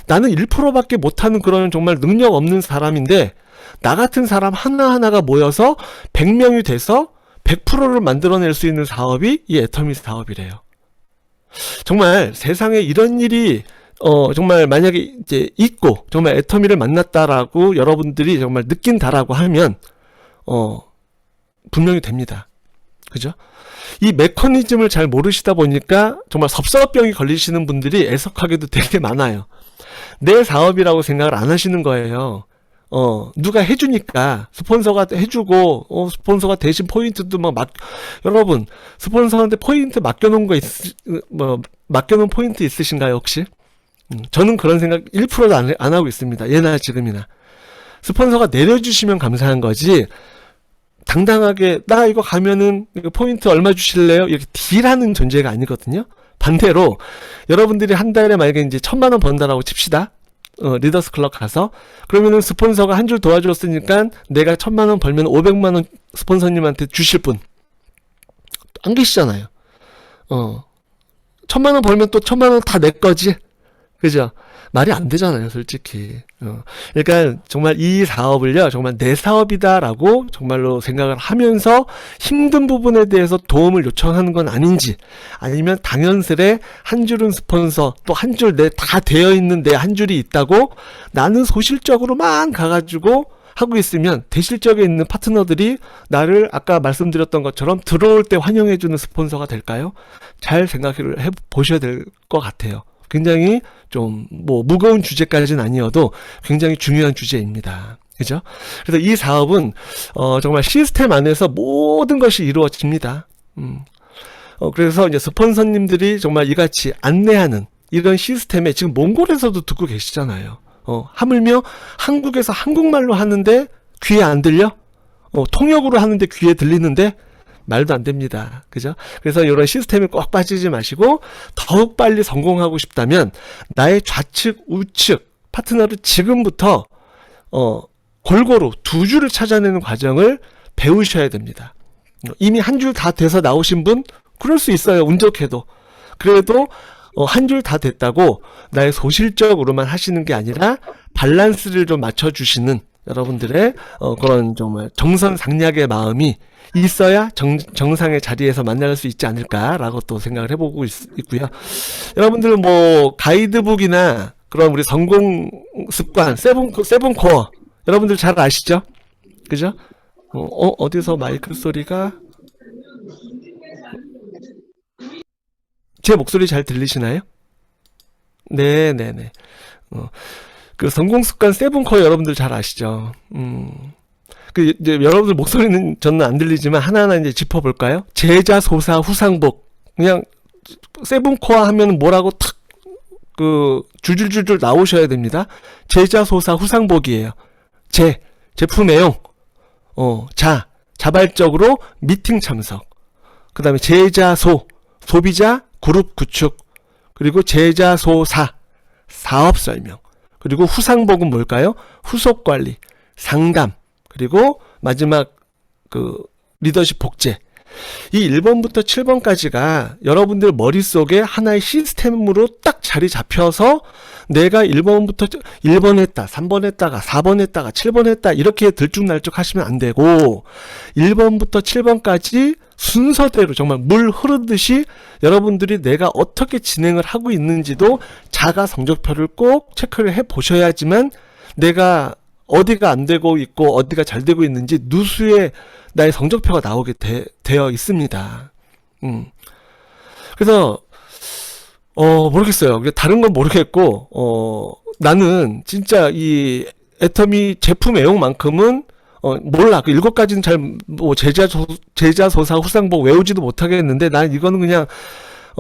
[SPEAKER 3] 나는 1%밖에 못하는 그런 정말 능력 없는 사람인데 나 같은 사람 하나하나가 모여서 100명이 돼서 100%를 만들어낼 수 있는 사업이 이 애터미 사업이래요. 정말 세상에 이런 일이 정말 만약에 이제 있고 정말 애터미를 만났다라고 여러분들이 정말 느낀다라고 하면 분명히 됩니다. 그죠? 이 메커니즘을 잘 모르시다 보니까 정말 섭섭병이 걸리시는 분들이 애석하게도 되게 많아요. 내 사업이라고 생각을 안 하시는 거예요. 누가 해주니까 스폰서가 해주고 스폰서가 대신 포인트도 여러분 스폰서한테 포인트 맡겨놓은 거 맡겨놓은 포인트 있으신가요 혹시? 저는 그런 생각 1%도 안 하고 있습니다. 예나 지금이나 스폰서가 내려주시면 감사한 거지 당당하게 나 이거 가면은 이거 포인트 얼마 주실래요? 이렇게 딜하는 존재가 아니거든요. 반대로 여러분들이 한 달에 만약에 이제 1,000만 원 번다라고 칩시다. 리더스 클럽 가서 그러면은 스폰서가 한 줄 도와줬으니까 내가 1,000만 원 벌면 500만 원 스폰서님한테 주실 분 안 계시잖아요. 1,000만 원 벌면 또 1,000만 원 다 내 거지. 그죠? 말이 안 되잖아요, 솔직히. 그러니까 정말 이 사업을요, 정말 내 사업이다라고 정말로 생각을 하면서 힘든 부분에 대해서 도움을 요청하는 건 아닌지, 아니면 당연스레 한 줄은 스폰서, 또 한 줄 내 다 되어 있는 내 한 줄이 있다고 나는 소실적으로만 가가지고 하고 있으면 대실적에 있는 파트너들이 나를 아까 말씀드렸던 것처럼 들어올 때 환영해주는 스폰서가 될까요? 잘 생각을 해보셔야 될 것 같아요. 굉장히 좀 뭐 무거운 주제까지는 아니어도 굉장히 중요한 주제입니다. 그죠? 그래서 이 사업은 정말 시스템 안에서 모든 것이 이루어집니다. 그래서 이제 스폰서님들이 정말 이같이 안내하는 이런 시스템에 지금 몽골에서도 듣고 계시잖아요. 하물며 한국에서 한국말로 하는데 귀에 안 들려? 통역으로 하는데 귀에 들리는데 말도 안 됩니다. 그죠? 그래서 이런 시스템에 꼭 빠지지 마시고 더욱 빨리 성공하고 싶다면 나의 좌측, 우측 파트너를 지금부터 골고루 두 줄을 찾아내는 과정을 배우셔야 됩니다. 이미 한 줄 다 돼서 나오신 분 그럴 수 있어요. 운 좋게도. 그래도 한 줄 다 됐다고 나의 소실적으로만 하시는 게 아니라 밸런스를 좀 맞춰주시는 여러분들의 그런 정말 정선상략의 마음이 있어야 정상의 자리에서 만날 수 있지 않을까라고 또 생각을 해보고 있고요. 여러분들 뭐 가이드북이나 그런 우리 성공 습관 세븐 코어 여러분들 잘 아시죠? 그죠? 어디서 마이크 소리가 제 목소리 잘 들리시나요? 네네네. 그 성공 습관 세븐 코어 여러분들 잘 아시죠? 그 이제 여러분들 목소리는 저는 안 들리지만 하나하나 이제 짚어볼까요? 제자, 소사, 후상복. 그냥 세븐 코어 하면 뭐라고 탁 그 줄줄줄줄 나오셔야 됩니다. 제자, 소사, 후상복이에요. 제품 애용. 자발적으로 미팅 참석. 그 다음에 제자, 소비자 그룹 구축. 그리고 제자, 소사 사업 설명. 그리고 후상복은 뭘까요? 후속 관리, 상담. 그리고 마지막 그 리더십 복제. 이 1번부터 7번까지가 여러분들 머릿속에 하나의 시스템으로 딱 자리 잡혀서 내가 1번 했다, 3번 했다가 4번 했다가 7번 했다 이렇게 들쭉날쭉 하시면 안 되고 1번부터 7번까지 순서대로 정말 물 흐르듯이 여러분들이 내가 어떻게 진행을 하고 있는지도 자가 성적표를 꼭 체크를 해 보셔야지만 내가 어디가 안 되고 있고 어디가 잘 되고 있는지 누수에 나의 성적표가 나오게 되어 있습니다. 그래서 모르겠어요. 다른 건 모르겠고 나는 진짜 이 애터미 제품 애용만큼은 몰라. 그 7가지는 잘 뭐 제자 소사 후상복 외우지도 못하겠는데 난 이거는 그냥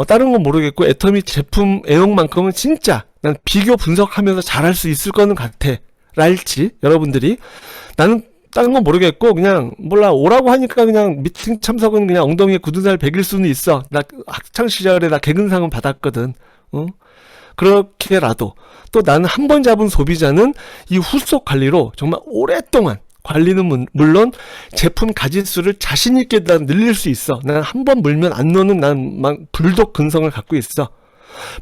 [SPEAKER 3] 다른 건 모르겠고 애터미 제품 애용만큼은 진짜 난 비교 분석하면서 잘할 수 있을 거는 같아. 랄지 여러분들이 나는 다른 건 모르겠고 그냥 몰라 오라고 하니까 그냥 미팅 참석은 그냥 엉덩이에 굳은 살 100일 수는 있어. 나 학창 시절에 나 개근상은 받았거든. 그렇게라도 또 나는 한 번 잡은 소비자는 이 후속 관리로 정말 오랫동안 관리는 물론 제품 가짓수를 자신 있게 난 늘릴 수 있어. 난 한 번 물면 안 노는 난 막 불독 근성을 갖고 있어.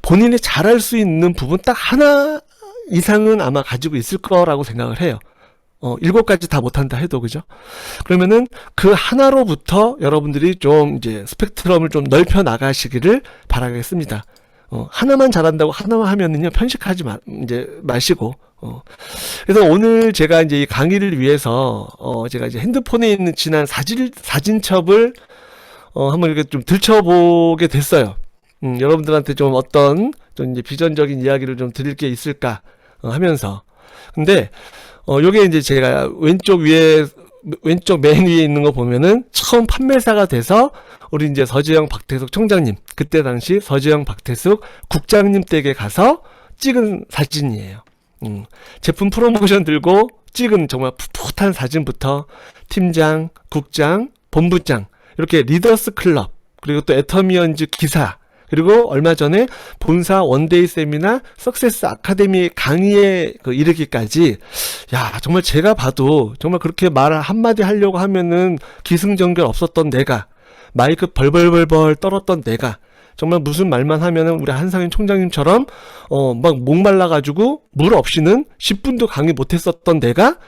[SPEAKER 3] 본인이 잘할 수 있는 부분 딱 하나 이상은 아마 가지고 있을 거라고 생각을 해요. 7가지 다 못한다 해도, 그죠? 그러면은 그 하나로부터 여러분들이 좀 이제 스펙트럼을 좀 넓혀 나가시기를 바라겠습니다. 하나만 잘한다고 하나만 하면은요, 편식하지 마시고. 그래서 오늘 제가 이제 이 강의를 위해서, 제가 이제 핸드폰에 있는 지난 사진첩을, 한번 이렇게 좀 들춰보게 됐어요. 여러분들한테 좀 어떤, 좀 이제 비전적인 이야기를 좀 드릴 게 있을까 하면서. 근데, 요게 이제 제가 왼쪽 맨 위에 있는 거 보면은 처음 판매사가 돼서 우리 이제 서재영 박태숙 총장님, 그때 당시 서재영 박태숙 국장님 댁에 가서 찍은 사진이에요. 제품 프로모션 들고 찍은 정말 풋풋한 사진부터 팀장, 국장, 본부장 이렇게 리더스 클럽 그리고 또 애터미언즈 기사 그리고 얼마 전에 본사 원데이 세미나 석세스 아카데미 강의에 이르기까지 야 정말 제가 봐도 정말 그렇게 말을 한마디 하려고 하면은 기승전결 없었던 내가 마이크 벌벌벌벌 떨었던 내가 정말 무슨 말만 하면은 우리 한상인 총장님처럼 막 목말라가지고 물 없이는 10분도 강의 못했었던 내가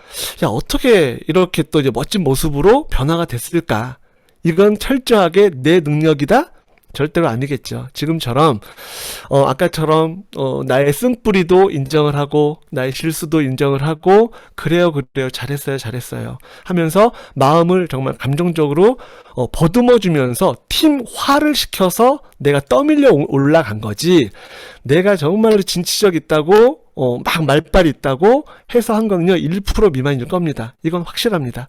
[SPEAKER 3] 야 어떻게 이렇게 또 이제 멋진 모습으로 변화가 됐을까? 이건 철저하게 내 능력이다? 절대로 아니겠죠. 지금처럼 아까처럼 나의 쓴뿌리도 인정을 하고 나의 실수도 인정을 하고 그래요 잘했어요 하면서 마음을 정말 감정적으로 보듬어 주면서 팀화를 시켜서 내가 떠밀려 올라간 거지 내가 정말로 진취적 있다고 막 말빨 있다고 해서 한 거는요 1% 미만일 겁니다. 이건 확실합니다.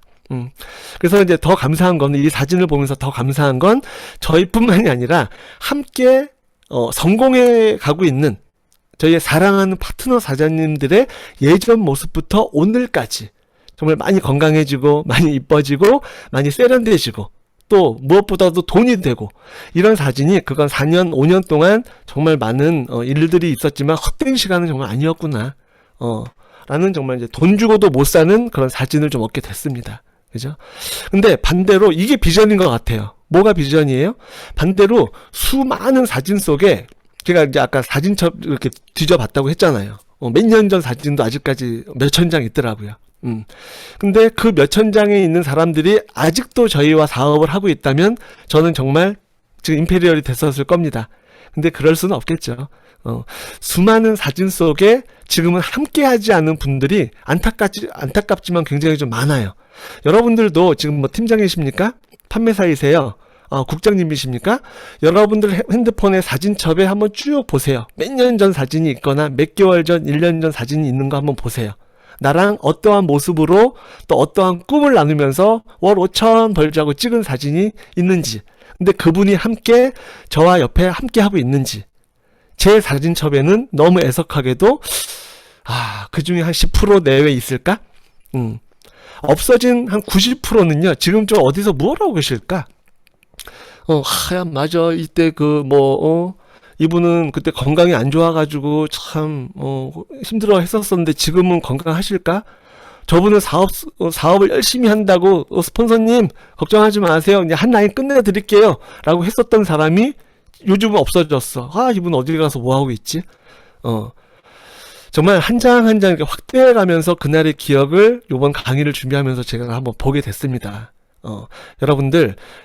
[SPEAKER 3] 그래서 이제 더 감사한 거는 이 사진을 보면서 더 감사한 건 저희뿐만이 아니라 함께 성공해 가고 있는 저희의 사랑하는 파트너 사장님들의 예전 모습부터 오늘까지 정말 많이 건강해지고 많이 이뻐지고 많이 세련돼지고 또 무엇보다도 돈이 되고 이런 사진이 그건 4년 5년 동안 정말 많은 일들이 있었지만 헛된 시간은 정말 아니었구나 라는 정말 이제 돈 주고도 못 사는 그런 사진을 좀 얻게 됐습니다. 그죠? 근데 반대로 이게 비전인 것 같아요. 뭐가 비전이에요? 반대로 수많은 사진 속에 제가 이제 아까 사진첩 이렇게 뒤져봤다고 했잖아요. 몇 년 전 사진도 아직까지 몇천 장 있더라고요. 근데 그 몇천 장에 있는 사람들이 아직도 저희와 사업을 하고 있다면 저는 정말 지금 임페리얼이 됐었을 겁니다. 근데 그럴 수는 없겠죠. 수많은 사진 속에 지금은 함께 하지 않은 분들이 안타깝지만 굉장히 좀 많아요. 여러분들도 지금 뭐 팀장이십니까? 판매사이세요? 국장님이십니까? 여러분들 핸드폰의 사진첩에 한번 쭉 보세요. 몇 년 전 사진이 있거나 몇 개월 전, 1년 전 사진이 있는 거 한번 보세요. 나랑 어떠한 모습으로 또 어떠한 꿈을 나누면서 월 5천 벌자고 찍은 사진이 있는지 근데 그분이 함께 저와 옆에 함께 하고 있는지 제 사진첩에는 너무 애석하게도 그 중에 한 10% 내외 있을까? 없어진 한 90%는요 지금 좀 어디서 뭘 하고 계실까? 맞아 이때 이분은 그때 건강이 안 좋아가지고 참 힘들어 했었었는데 지금은 건강하실까? 저분은 사업을 열심히 한다고 스폰서님 걱정하지 마세요. 이제 한 라인 끝내드릴게요 라고 했었던 사람이 요즘은 없어졌어. 이분 어디 가서 뭐하고 있지? 정말 한 장 한 장 이렇게 확대해가면서 그날의 기억을 요번 강의를 준비하면서 제가 한번 보게 됐습니다.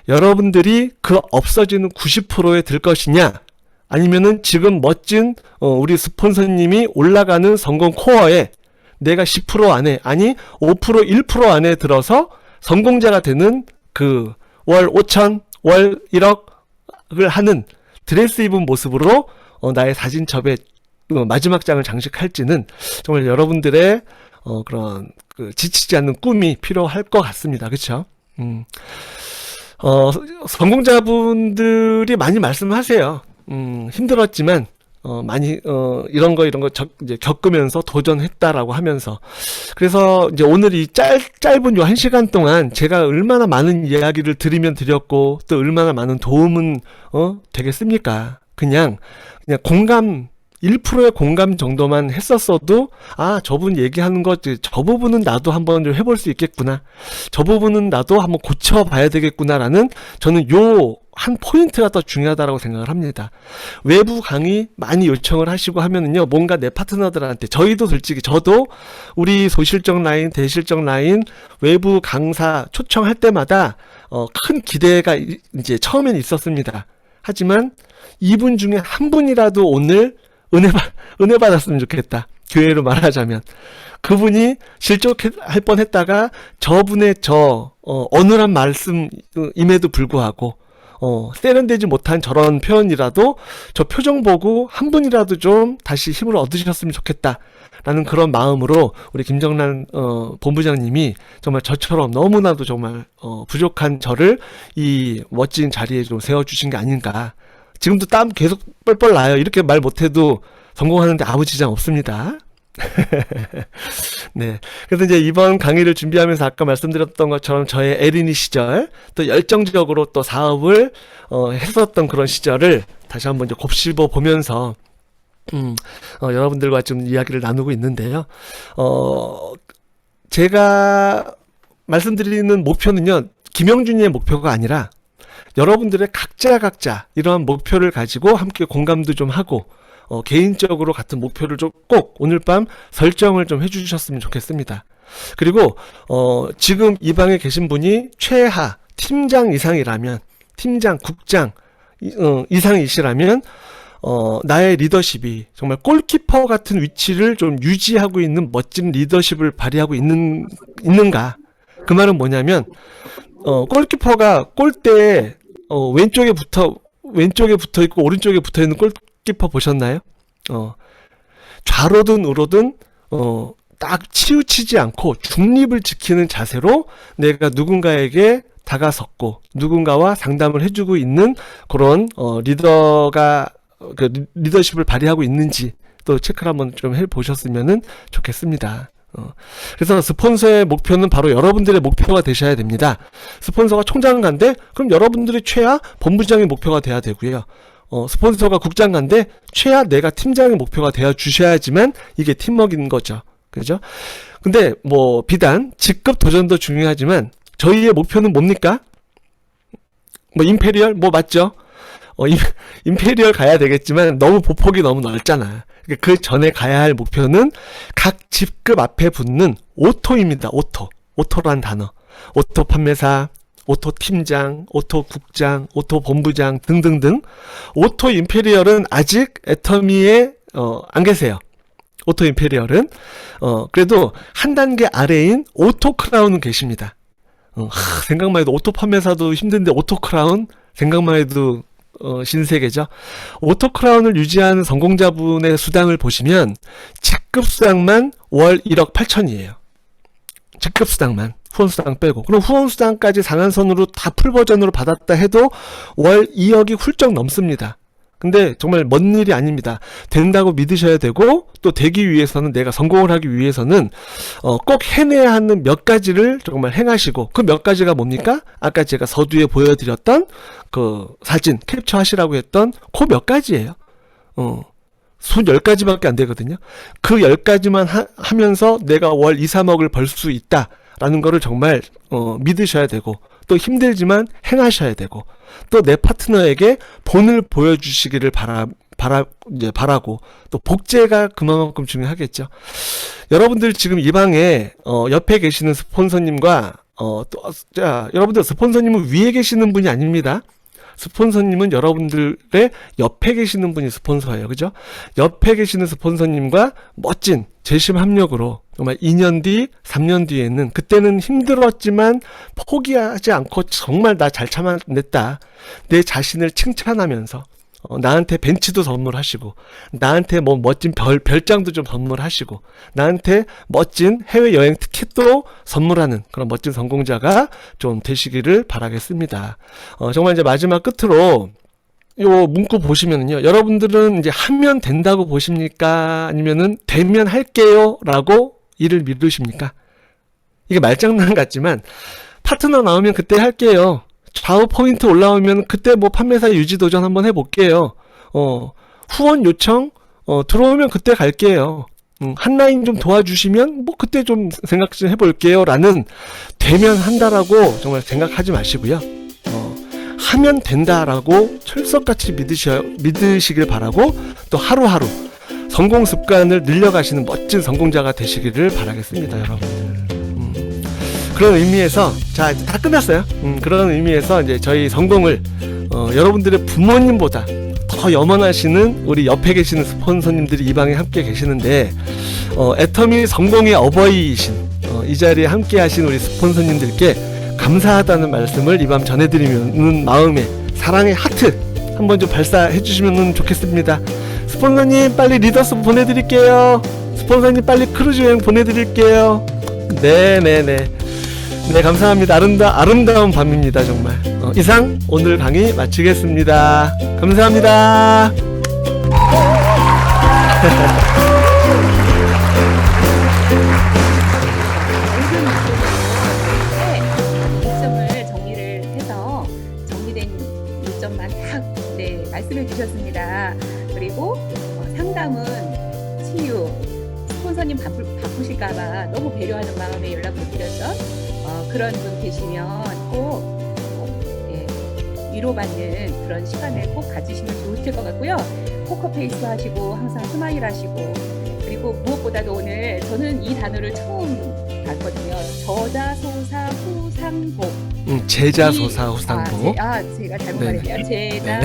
[SPEAKER 3] 여러분들이 그 없어지는 90%에 들 것이냐 아니면은 지금 멋진 우리 스폰서님이 올라가는 성공 코어에 내가 10% 안에 아니 5% 1% 안에 들어서 성공자가 되는 그 월 5천 월 1억을 하는 드레스 입은 모습으로 나의 사진첩에 마지막 장을 장식할지는 정말 여러분들의 그런 지치지 않는 꿈이 필요할 것 같습니다. 그렇죠? 성공자분들이 많이 말씀하세요. 힘들었지만 많이 이런 거 이제 겪으면서 도전했다라고 하면서 그래서 이제 오늘 이 짧은 요 1시간 동안 제가 얼마나 많은 이야기를 드렸고 또 얼마나 많은 도움은 되겠습니까? 그냥 공감 1%의 공감 정도만 했었어도 저분 얘기하는 거 저 부분은 나도 한번 좀 해볼 수 있겠구나. 저 부분은 나도 한번 고쳐봐야 되겠구나라는 저는 요 한 포인트가 더 중요하다고 생각을 합니다. 외부 강의 많이 요청을 하시고 하면은요 뭔가 내 파트너들한테 저희도 솔직히 저도 우리 소실적 라인 대실적 라인 외부 강사 초청할 때마다 큰 기대가 이제 처음엔 있었습니다. 하지만 이분 중에 한 분이라도 오늘 은혜 받았으면 좋겠다. 교회로 말하자면 그분이 실족할 뻔했다가 저분의 어눌한 말씀임에도 불구하고 세련되지 못한 저런 표현이라도 저 표정 보고 한 분이라도 좀 다시 힘을 얻으셨으면 좋겠다 라는 그런 마음으로 우리 김정란 본부장님이 정말 저처럼 너무나도 정말 부족한 저를 이 멋진 자리에 좀 세워주신 게 아닌가. 지금도 땀 계속 뻘뻘 나요. 이렇게 말 못해도 성공하는데 아무 지장 없습니다. 네. 그래서 이제 이번 강의를 준비하면서 아까 말씀드렸던 것처럼 저의 에린이 시절, 또 열정적으로 또 사업을 했었던 그런 시절을 다시 한번 이제 곱씹어 보면서 여러분들과 좀 이야기를 나누고 있는데요. 제가 말씀드리는 목표는요, 김영준이의 목표가 아니라 여러분들의 각자 이러한 목표를 가지고 함께 공감도 좀 하고 개인적으로 같은 목표를 좀 꼭 오늘 밤 설정을 좀 해주셨으면 좋겠습니다. 그리고 지금 이 방에 계신 분이 최하 팀장 이상이라면, 팀장, 국장 이상이시라면 나의 리더십이 정말 골키퍼 같은 위치를 좀 유지하고 있는 멋진 리더십을 발휘하고 있는가? 그 말은 뭐냐면 골키퍼가 골대에 왼쪽에 붙어 있고 오른쪽에 붙어 있는 골키퍼 보셨나요? 좌로든 우로든 딱 치우치지 않고 중립을 지키는 자세로 내가 누군가에게 다가섰고 누군가와 상담을 해주고 있는 그런 리더가 그 리더십을 발휘하고 있는지 또 체크를 한번 좀 해보셨으면 좋겠습니다. 그래서 스폰서의 목표는 바로 여러분들의 목표가 되셔야 됩니다. 스폰서가 총장 간대? 그럼 여러분들의 최하 본부장의 목표가 돼야 되고요. 스폰서가 국장 간대? 최하 내가 팀장의 목표가 되어 주셔야지만 이게 팀워크인 거죠. 그죠? 근데 뭐 비단 직급 도전도 중요하지만 저희의 목표는 뭡니까? 뭐 임페리얼? 뭐 맞죠? 임페리얼 가야 되겠지만 너무 보폭이 너무 넓잖아. 그 전에 가야 할 목표는 각 직급 앞에 붙는 오토입니다. 오토란 단어. 오토 판매사, 오토 팀장, 오토 국장, 오토 본부장 등등등. 오토 임페리얼은 아직 애터미에 안 계세요. 오토 임페리얼은 그래도 한 단계 아래인 오토 크라운은 계십니다. 생각만 해도 오토 판매사도 힘든데 오토 크라운 생각만 해도 신세계죠. 오토 크라운을 유지하는 성공자분의 수당을 보시면 직급 수당만 월 1억 8천이에요. 직급 수당만, 후원 수당 빼고. 그럼 후원 수당까지 상한선으로 다 풀버전으로 받았다 해도 월 2억이 훌쩍 넘습니다. 근데 정말 먼 일이 아닙니다. 된다고 믿으셔야 되고 또 되기 위해서는 내가 성공을 하기 위해서는 꼭 해내야 하는 몇 가지를 정말 행하시고 그 몇 가지가 뭡니까? 아까 제가 서두에 보여드렸던 그 사진 캡처하시라고 했던 그 몇 가지예요. 순 10가지밖에 안 되거든요. 그 10가지만 하면서 내가 월 2, 3억을 벌 수 있다라는 거를 정말 믿으셔야 되고 또 힘들지만 행하셔야 되고 또 내 파트너에게 본을 보여주시기를 바라고 또 복제가 그만큼 중요하겠죠. 여러분들 지금 이 방에 옆에 계시는 스폰서님과 여러분들 스폰서님은 위에 계시는 분이 아닙니다. 스폰서님은 여러분들의 옆에 계시는 분이 스폰서예요. 그죠? 옆에 계시는 스폰서님과 멋진 재심 합력으로 정말 2년 뒤, 3년 뒤에는 그때는 힘들었지만 포기하지 않고 정말 나 잘 참아냈다. 내 자신을 칭찬하면서 나한테 벤치도 선물하시고 나한테 뭐 멋진 별장도 좀 선물하시고 나한테 멋진 해외여행 티켓도 선물하는 그런 멋진 성공자가 좀 되시기를 바라겠습니다. 정말 이제 마지막 끝으로 요 문구 보시면은요, 여러분들은 이제 하면 된다고 보십니까? 아니면은 되면 할게요 라고 이를 미루십니까? 이게 말장난 같지만 파트너 나오면 그때 할게요. 좌우 포인트 올라오면 그때 뭐 판매사 유지 도전 한번 해볼게요. 후원 요청 들어오면 그때 갈게요. 한 라인 좀 도와주시면 뭐 그때 좀 생각 좀 해볼게요 라는 되면 한다라고 정말 생각하지 마시고요. 하면 된다라고 철석같이 믿으시길 바라고 또 하루하루 성공 습관을 늘려가시는 멋진 성공자가 되시기를 바라겠습니다, 여러분들. 그런 의미에서 자 이제 다 끝났어요. 그런 의미에서 이제 저희 성공을 여러분들의 부모님보다 더 염원하시는 우리 옆에 계시는 스폰서님들이 이 방에 함께 계시는데 애터미 성공의 어버이이신 이 자리에 함께 하신 우리 스폰서님들께 감사하다는 말씀을 이 밤 전해드리는 마음에 사랑의 하트 한번 좀 발사해 주시면 좋겠습니다. 스폰서님 빨리 리더스 보내드릴게요. 스폰서님 빨리 크루즈 여행 보내드릴게요. 네네네. 네, 감사합니다. 아름다운 밤입니다, 정말. 이상 오늘 강의 마치겠습니다. 감사합니다.
[SPEAKER 2] 그리고 상담은 치유, 스폰서님 바쁘실까봐 너무 배려하는 마음에 연락 못 드렸던 그런 분 계시면 꼭 예, 위로받는 그런 시간을 꼭 가지시면 좋을 것 같고요. 포커페이스 하시고 항상 스마일 하시고, 그리고 무엇보다도 오늘 저는 이 단어를 처음 봤거든요. 저자소사 후상복.
[SPEAKER 3] 제자소사 후상복.
[SPEAKER 2] 제가 잘못
[SPEAKER 3] 네네.
[SPEAKER 2] 말했네요. 제자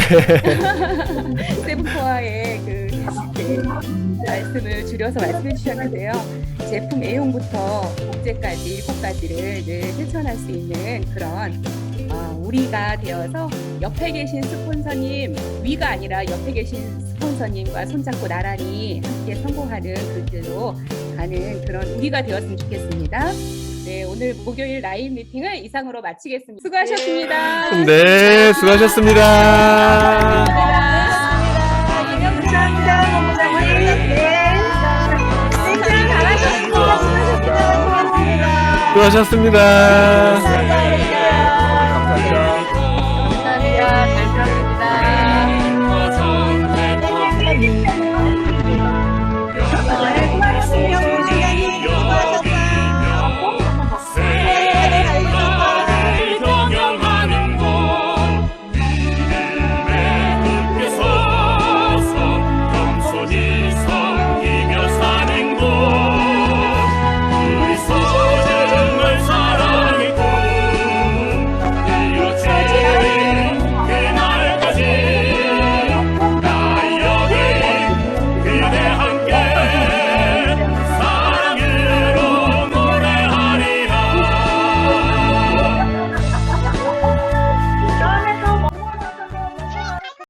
[SPEAKER 2] 세븐코아의 그 말씀을 줄여서 말씀해 주셨는데요. 제품 애용부터 복제까지 7가지를 늘 실천할 수 있는 그런 우리가 되어서 옆에 계신 스폰서님, 위가 아니라 옆에 계신 스폰서님과 손잡고 나란히 함께 성공하는 글들로 가는 그런 우리가 되었으면 좋겠습니다. 네, 오늘 목요일 라이브 미팅을 이상으로 마치겠습니다. 수고하셨습니다.
[SPEAKER 3] 네, 수고하셨습니다. 수고하셨습니다.